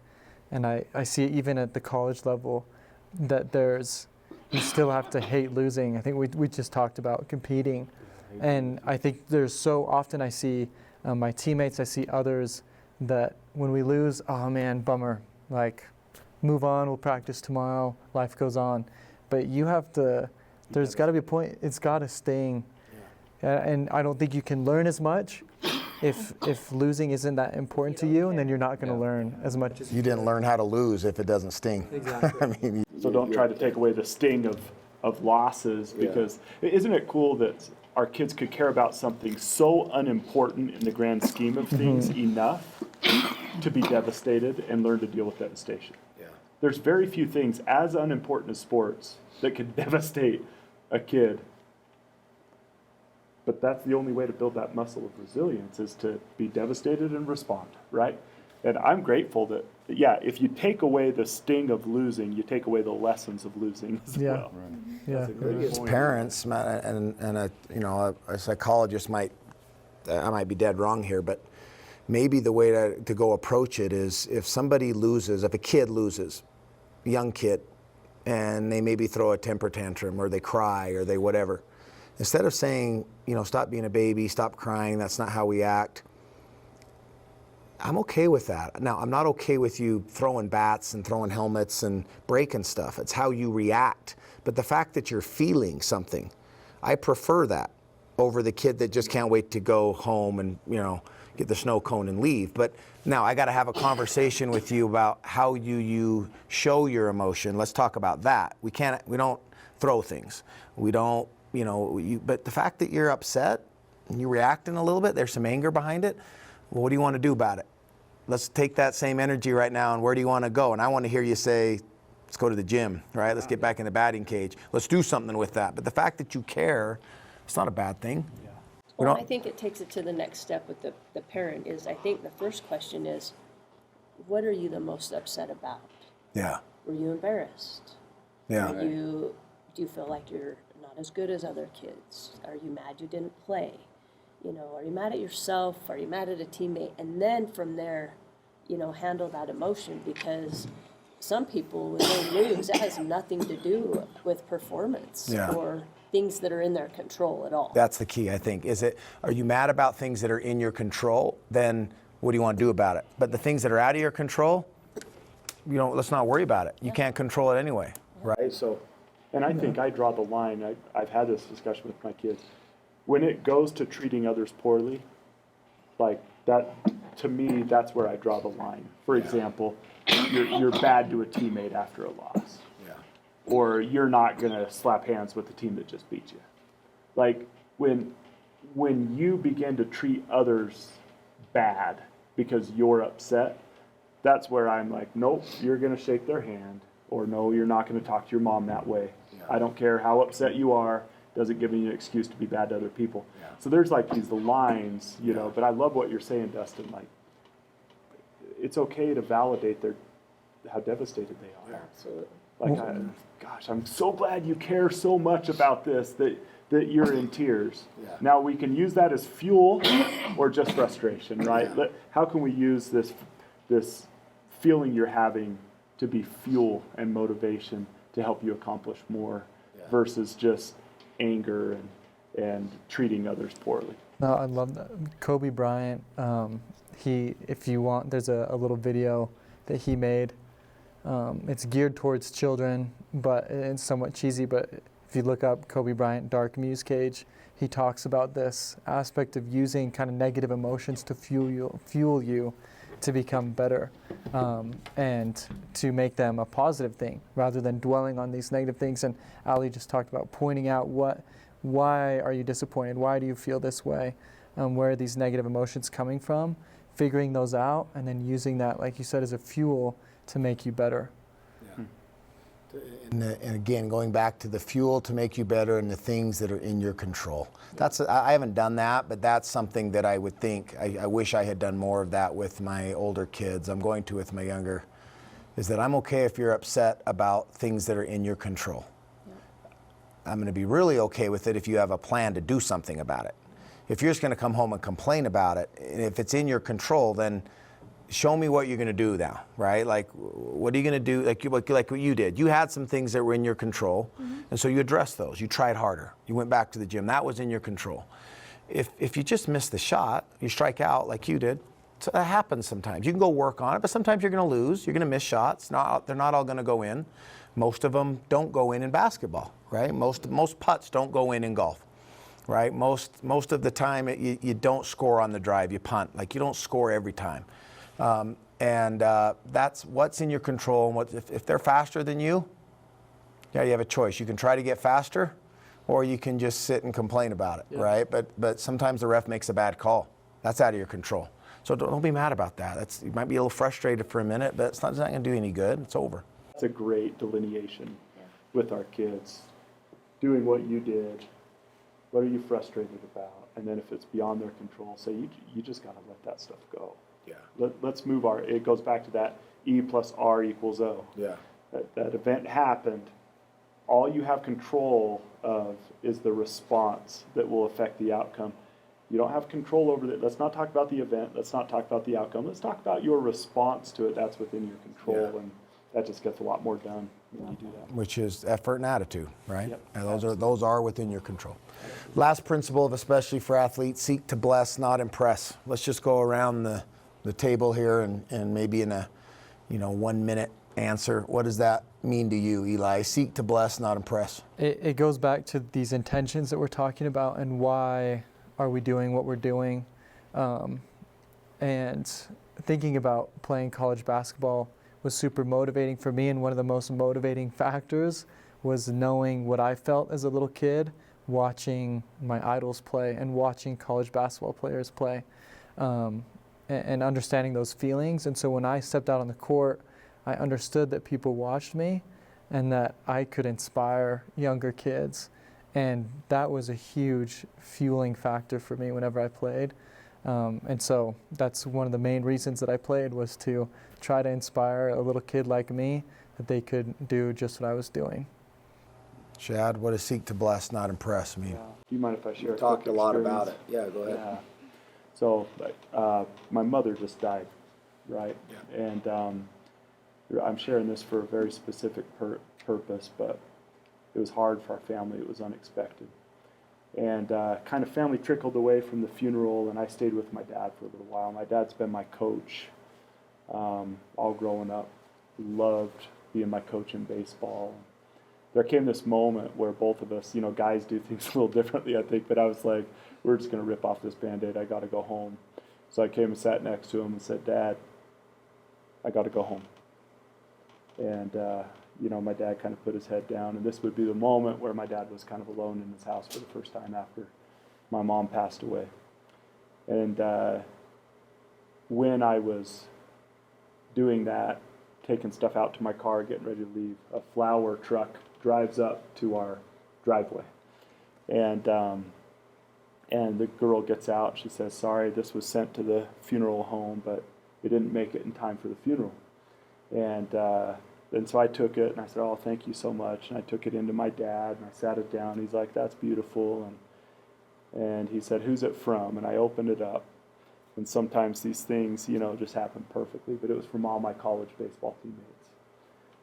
S4: and I see it even at the college level, that you still have to hate losing. I think we just talked about competing. And I think there's so often I see my teammates, I see others that when we lose, oh man, bummer, like move on, we'll practice tomorrow, life goes on. But there's got to be a point, it's got to sting. And I don't think you can learn as much if losing isn't that important to you, and then you're not going to learn as much as
S2: You didn't learn how to lose if it doesn't sting.
S4: Exactly.
S6: So don't try to take away the sting of losses, because isn't it cool that our kids could care about something so unimportant in the grand scheme of things enough to be devastated and learn to deal with devastation?
S2: Yeah.
S6: There's very few things as unimportant as sports that could devastate a kid. But that's the only way to build that muscle of resilience, is to be devastated and respond, right? And I'm grateful that, if you take away the sting of losing, you take away the lessons of losing as well.
S4: Right. Yeah.
S2: As parents, and a psychologist I might be dead wrong here, but maybe the way to go approach it is if a kid loses, a young kid, and they maybe throw a temper tantrum or they cry or they whatever, instead of saying, stop being a baby, stop crying, that's not how we act, I'm okay with that. Now, I'm not okay with you throwing bats and throwing helmets and breaking stuff. It's how you react. But the fact that you're feeling something, I prefer that over the kid that just can't wait to go home and, get the snow cone and leave. But now I got to have a conversation with you about how you show your emotion. Let's talk about that. We don't throw things. We don't, but the fact that you're upset and you're reacting a little bit, there's some anger behind it. Well, what do you want to do about it? Let's take that same energy right now, and where do you want to go? And I want to hear you say, let's go to the gym, right? Let's get back in the batting cage. Let's do something with that. But the fact that you care, it's not a bad thing.
S7: Yeah. Well, I think it takes it to the next step with the parent is, I think the first question is, what are you the most upset about?
S2: Yeah.
S7: Were you embarrassed?
S2: Yeah.
S7: Do you feel like you're not as good as other kids? Are you mad you didn't play? Are you mad at yourself? Are you mad at a teammate? And then from there, handle that emotion, because some people, when they lose, that has nothing to do with performance or things that are in their control at all.
S2: That's the key, I think. Are you mad about things that are in your control? Then what do you want to do about it? But the things that are out of your control, let's not worry about it. You can't control it anyway, right?
S6: So, and I think I draw the line. I've had this discussion with my kids. When it goes to treating others poorly, like that, to me, that's where I draw the line. For example, you're bad to a teammate after a loss.
S2: Yeah.
S6: Or you're not going to slap hands with the team that just beat you. Like, when you begin to treat others bad because you're upset, that's where I'm like, nope, you're going to shake their hand. Or no, you're not going to talk to your mom that way. Yeah. I don't care how upset you are. Doesn't give you an excuse to be bad to other people. Yeah. So there's like these lines, but I love what you're saying, Dustin. Like, it's okay to validate how devastated they are.
S7: Absolutely.
S6: Like, I'm so glad you care so much about this that you're in tears. Yeah. Now we can use that as fuel or just frustration, right? Yeah. How can we use this feeling you're having to be fuel and motivation to help you accomplish more versus just anger and treating others poorly?
S4: No, I love that. Kobe Bryant, if you want, there's a little video that he made. It's geared towards children, but it's somewhat cheesy, but if you look up Kobe Bryant Dark Muse Cage, he talks about this aspect of using kind of negative emotions to fuel you to become better, and to make them a positive thing rather than dwelling on these negative things. And Allie just talked about pointing out why are you disappointed? Why do you feel this way? Where are these negative emotions coming from? Figuring those out and then using that, like you said, as a fuel to make you better.
S2: Yeah. And again, going back to the fuel to make you better and the things that are in your control. I haven't done that, but that's something that I would think, I wish I had done more of that with my older kids. I'm going to with my younger, is that I'm okay if you're upset about things that are in your control. I'm going to be really okay with it if you have a plan to do something about it. If you're just going to come home and complain about it, and if it's in your control, then show me what you're going to do now, right? Like, what are you going to do? Like what you did. You had some things that were in your control, and so you addressed those. You tried harder. You went back to the gym. That was in your control. If you just miss the shot, you strike out like you did, so that happens sometimes. You can go work on it, but sometimes you're going to lose. You're going to miss shots. They're not all going to go in. Most of them don't go in basketball, right? Most putts don't go in golf, right? Most of the time, you don't score on the drive. You punt. Like, you don't score every time. That's what's in your control. And if they're faster than you, you have a choice. You can try to get faster, or you can just sit and complain about it, right? But sometimes the ref makes a bad call. That's out of your control. So don't be mad about that. You might be a little frustrated for a minute, but it's not going to do any good. It's over.
S6: It's a great delineation with our kids. Doing what you did, what are you frustrated about? And then if it's beyond their control, say you just got to let that stuff go. Yeah. Let's move it goes back to that E plus R equals O. Yeah. That event happened. All you have control of is the response that will affect the outcome. You don't have control over it. Let's not talk about the event. Let's not talk about the outcome. Let's talk about your response to it. That's within your control. Yeah. And that just gets a lot more done when you do that.
S2: Which is effort and attitude, right?
S6: Yep.
S2: And those are within your control. Last principle, especially for athletes, seek to bless, not impress. Let's just go around the table here and maybe in a 1 minute answer. What does that mean to you, Eli? Seek to bless, not impress.
S4: It goes back to these intentions that we're talking about and why are we doing what we're doing. And thinking about playing college basketball was super motivating for me, and one of the most motivating factors was knowing what I felt as a little kid watching my idols play and watching college basketball players play. And understanding those feelings. And so when I stepped out on the court, I understood that people watched me and that I could inspire younger kids. And that was a huge fueling factor for me whenever I played. And so that's one of the main reasons that I played, was to try to inspire a little kid like me that they could do just what I was doing.
S2: Shad, what does seek to bless, not impress mean?
S6: Yeah. Do you mind if I share?
S2: We talked a lot about it. Yeah, go ahead.
S6: Yeah. So, my mother just died, right? Yeah. And I'm sharing this for a very specific purpose, but it was hard for our family. It was unexpected. And kind of family trickled away from the funeral, and I stayed with my dad for a little while. My dad's been my coach all growing up. Loved being my coach in baseball. There came this moment where both of us, guys do things a little differently, I think, but I was like, we're just going to rip off this Band-Aid. I got to go home. So I came and sat next to him and said, Dad, I got to go home. And, my dad kind of put his head down, and this would be the moment where my dad was kind of alone in his house for the first time after my mom passed away. And when I was doing that, taking stuff out to my car, getting ready to leave, a flower truck drives up to our driveway. And the girl gets out. She says, sorry, this was sent to the funeral home, but it didn't make it in time for the funeral. And so I took it, and I said, oh, thank you so much. And I took it into my dad, and I sat it down. He's like, that's beautiful. And he said, who's it from? And I opened it up. And sometimes these things, just happen perfectly. But it was from all my college baseball teammates,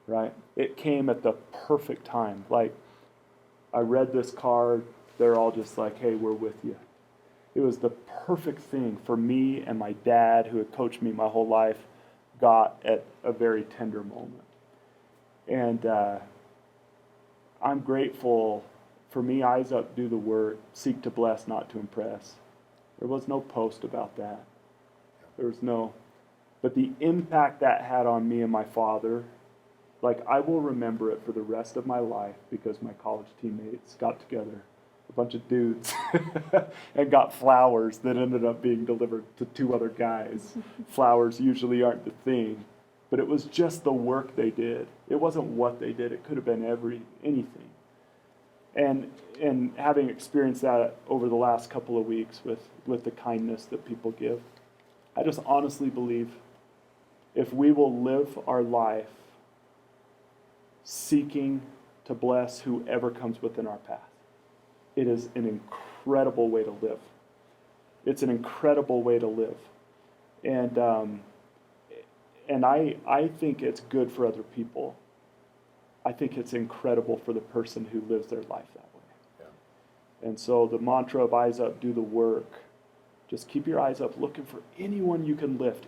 S6: right? It came at the perfect time. Like, I read this card. They're all just like, hey, we're with you. It was the perfect thing for me, and my dad, who had coached me my whole life, got at a very tender moment. And I'm grateful. For me, eyes up, do the work, seek to bless, not to impress. There was no post about that. There was no, but the impact that had on me and my father, like, I will remember it for the rest of my life, because my college teammates got together, a bunch of dudes, and got flowers that ended up being delivered to 2 other guys. Flowers usually aren't the thing, but it was just the work they did. It wasn't what they did. It could have been anything. And having experienced that over the last couple of weeks with the kindness that people give, I just honestly believe if we will live our life seeking to bless whoever comes within our path, it is an incredible way to live. It's an incredible way to live. And I think it's good for other people. I think it's incredible for the person who lives their life that way. Yeah. And so the mantra of eyes up, do the work. Just keep your eyes up, looking for anyone you can lift,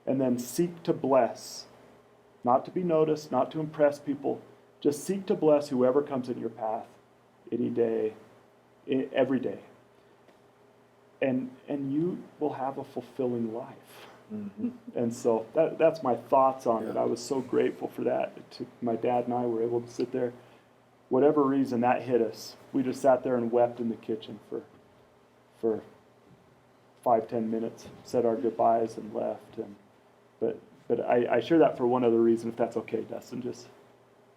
S6: and then seek to bless, not to be noticed, not to impress people. Just seek to bless whoever comes in your path, any day, every day. And you will have a fulfilling life. Mm-hmm. And so that's my thoughts on it. I was so grateful for that. My dad and I were able to sit there. Whatever reason that hit us, we just sat there and wept in the kitchen for 5-10 minutes, said our goodbyes and left. But I share that for one other reason, if that's okay, Dustin. Just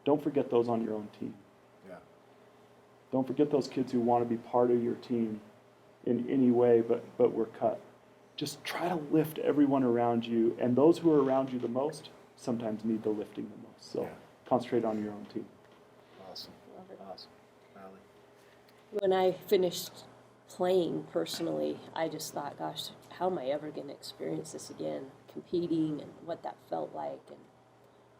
S6: don't forget those on your own team. Yeah. Don't forget those kids who want to be part of your team in any way, but we're cut. Just try to lift everyone around you, and those who are around you the most sometimes need the lifting the most. So concentrate on your own team.
S2: Awesome. Awesome. Allie.
S7: When I finished playing personally, I just thought, gosh, how am I ever going to experience this again, competing and what that felt like. And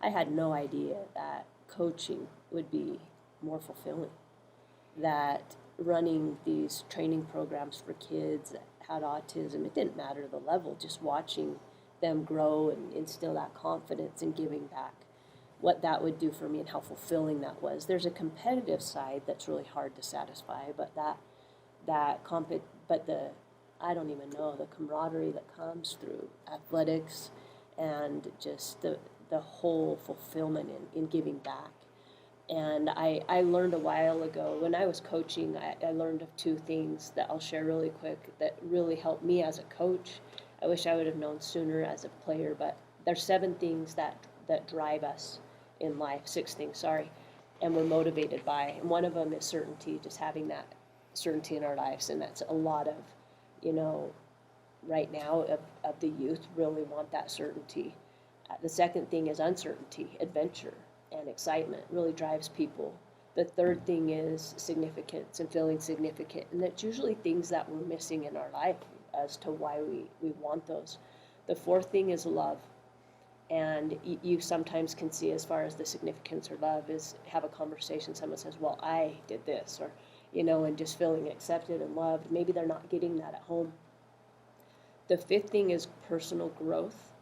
S7: I had no idea that coaching would be more fulfilling, that running these training programs for kids that had autism, it didn't matter the level, just watching them grow and instill that confidence and giving back, what that would do for me and how fulfilling that was. There's a competitive side that's really hard to satisfy, but I don't even know, the camaraderie that comes through athletics and just the whole fulfillment in giving back. And I learned a while ago, when I was coaching, I learned of two things that I'll share really quick that really helped me as a coach. I wish I would have known sooner as a player, but there's 7 things that drive us in life, 6 things, and we're motivated by. And one of them is certainty, just having that certainty in our lives, and that's a lot of, right now of the youth really want that certainty. The second thing is uncertainty, adventure, and excitement really drives people. The third thing is significance and feeling significant, and that's usually things that we're missing in our life as to why we want those. The fourth thing is love, and you sometimes can see, as far as the significance or love is, have a conversation, someone says, well, I did this, or and just feeling accepted and loved. Maybe they're not getting that at home. The fifth thing is personal growth,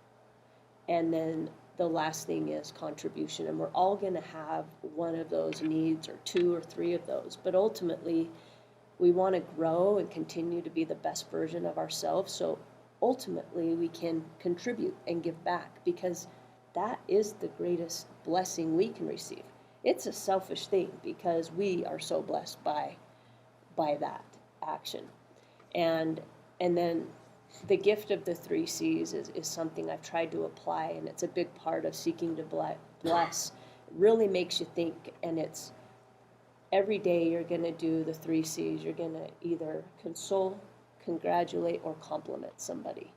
S7: and then the last thing is contribution. And we're all going to have one of those needs, or 2 or 3 of those. But ultimately, we want to grow and continue to be the best version of ourselves. So ultimately, we can contribute and give back, because that is the greatest blessing we can receive. It's a selfish thing, because we are so blessed by that action. And then the gift of the 3 C's is something I've tried to apply, and it's a big part of seeking to bless. It really makes you think, and it's every day you're going to do the 3 C's. You're going to either console, congratulate, or compliment somebody.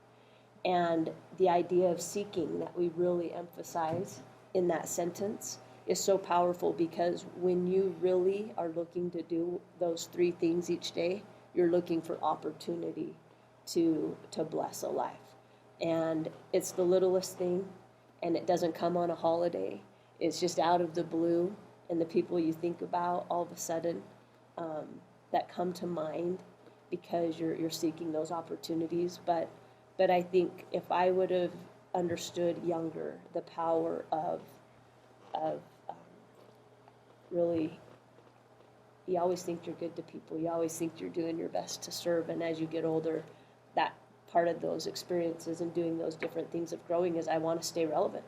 S7: And the idea of seeking that we really emphasize in that sentence is so powerful, because when you really are looking to do those 3 things each day, you're looking for opportunity to bless a life. And it's the littlest thing, and it doesn't come on a holiday. It's just out of the blue, and the people you think about all of a sudden that come to mind because you're seeking those opportunities. But I think if I would have understood younger the power of really, you always think you're good to people. You always think you're doing your best to serve. And as you get older, that part of those experiences and doing those different things of growing is, I want to stay relevant.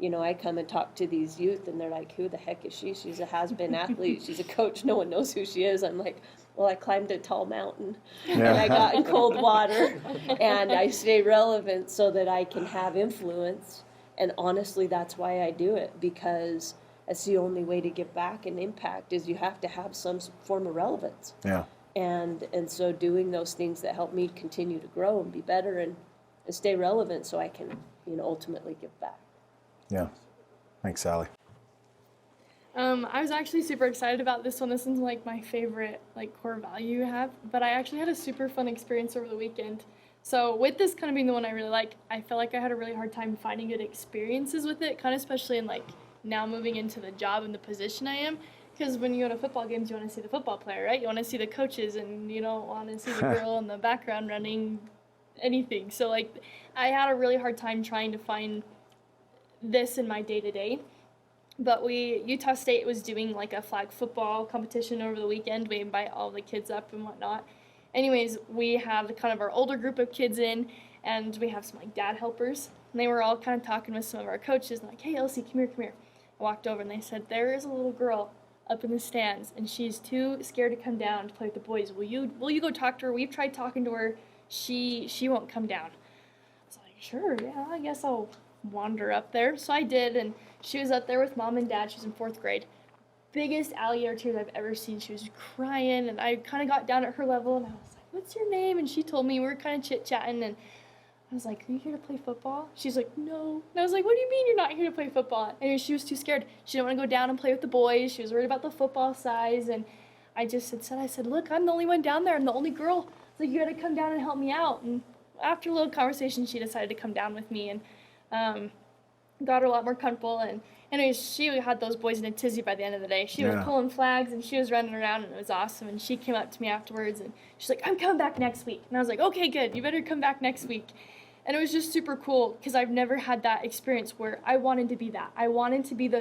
S7: I come and talk to these youth and they're like, who the heck is she? She's a has-been athlete. She's a coach. No one knows who she is. I'm like, well, I climbed a tall mountain and I got in cold water and I stay relevant so that I can have influence. And honestly, that's why I do it, because that's the only way to give back and impact is you have to have some form of relevance.
S2: Yeah.
S7: And so doing those things that help me continue to grow and be better and stay relevant so I can, ultimately give back.
S2: Yeah. Thanks, Allie.
S3: I was actually super excited about this one. This one's like my favorite core value you have, but I actually had a super fun experience over the weekend. So with this kind of being the one I really like, I felt like I had a really hard time finding good experiences with it, kind of especially in now moving into the job and the position I am. Because when you go to football games, you want to see the football player, right? You want to see the coaches, and you don't want to see the girl in the background running anything. So I had a really hard time trying to find this in my day-to-day. But Utah State was doing a flag football competition over the weekend. We invite all the kids up and whatnot. Anyways, we have kind of our older group of kids in, and we have some dad helpers. And they were all kind of talking with some of our coaches, and hey, Elsie, come here. I walked over, and they said, there is a little girl up in the stands, and she's too scared to come down to play with the boys. Will you go talk to her? We've tried talking to her. She won't come down. I was like, sure, yeah, I guess I'll wander up there. So I did, and she was up there with mom and dad. She's in 4th grade. Biggest alligator tears I've ever seen. She was crying, and I kind of got down at her level, and I was like, what's your name? And she told me. We were kind of chit-chatting, and I was like, are you here to play football? She's like, no. And I was like, what do you mean you're not here to play football? And she was too scared. She didn't want to go down and play with the boys. She was worried about the football size. And I just said, look, I'm the only one down there. I'm the only girl. I was like, you got to come down and help me out. And after a little conversation, she decided to come down with me and got her a lot more comfortable. And anyways, she had those boys in a tizzy by the end of the day. She was pulling flags, and she was running around, and it was awesome. And she came up to me afterwards, and she's like, I'm coming back next week. And I was like, okay, good. You better come back next week. And it was just super cool because I've never had that experience where I wanted to be that. I wanted to be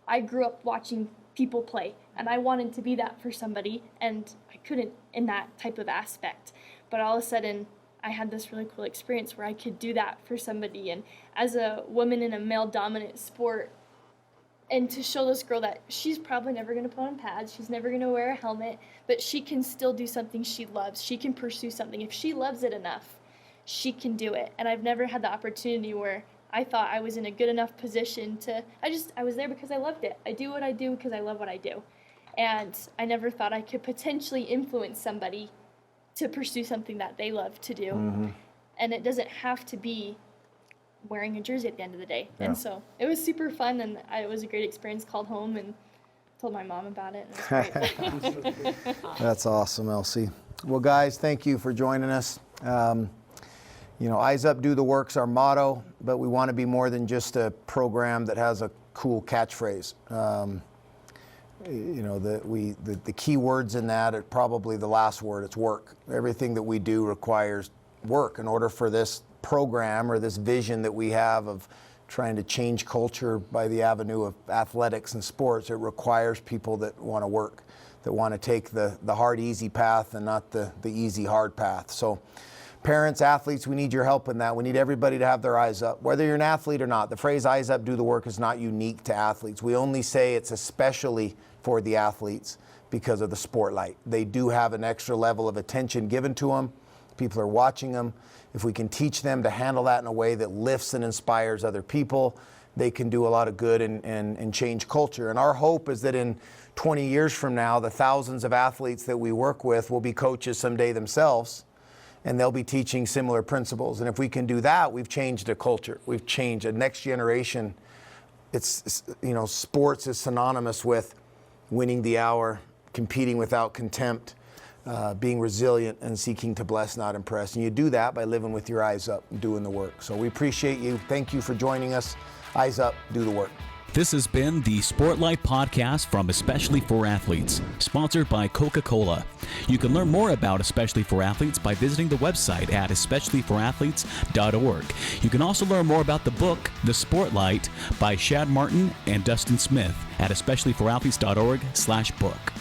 S3: I grew up watching people play, and I wanted to be that for somebody, and I couldn't in that type of aspect. But all of a sudden, I had this really cool experience where I could do that for somebody. And as a woman in a male-dominant sport, and to show this girl that she's probably never going to put on pads, she's never going to wear a helmet, but she can still do something she loves. She can pursue something. If she loves it enough, she can do it. And I've never had the opportunity where I thought I was in a good enough position I was there because I loved it. I do what I do because I love what I do. And I never thought I could potentially influence somebody to pursue something that they love to do. Mm-hmm. And it doesn't have to be wearing a jersey at the end of the day. Yeah. And so it was super fun, and it was a great experience. Called home and told my mom about it. And it was great.
S2: That's awesome, Elsie. Well, guys, thank you for joining us. Eyes Up, Do the Work's our motto, but we want to be more than just a program that has a cool catchphrase. The key words in that are probably the last word. It's work. Everything that we do requires work. In order for this program or this vision that we have of trying to change culture by the avenue of athletics and sports, it requires people that want to work, that want to take the hard, easy path and not the easy, hard path. So parents, athletes, we need your help in that. We need everybody to have their eyes up, whether you're an athlete or not. The phrase eyes up, do the work is not unique to athletes. We only say it's especially for the athletes because of the Sportlight. They do have an extra level of attention given to them. People are watching them. If we can teach them to handle that in a way that lifts and inspires other people, they can do a lot of good and change culture. And our hope is that in 20 years from now, the thousands of athletes that we work with will be coaches someday themselves, and they'll be teaching similar principles. And if we can do that, we've changed a culture. We've changed a next generation. Sports is synonymous with winning the hour, competing without contempt, being resilient, and seeking to bless, not impress. And you do that by living with your eyes up and doing the work. So we appreciate you. Thank you for joining us. Eyes up, do the work.
S1: This has been the Sportlight Podcast from Especially for Athletes, sponsored by Coca-Cola. You can learn more about Especially for Athletes by visiting the website at especiallyforathletes.org. You can also learn more about the book, The Sportlight, by Shad Martin and Dustin Smith at especiallyforathletes.org/book.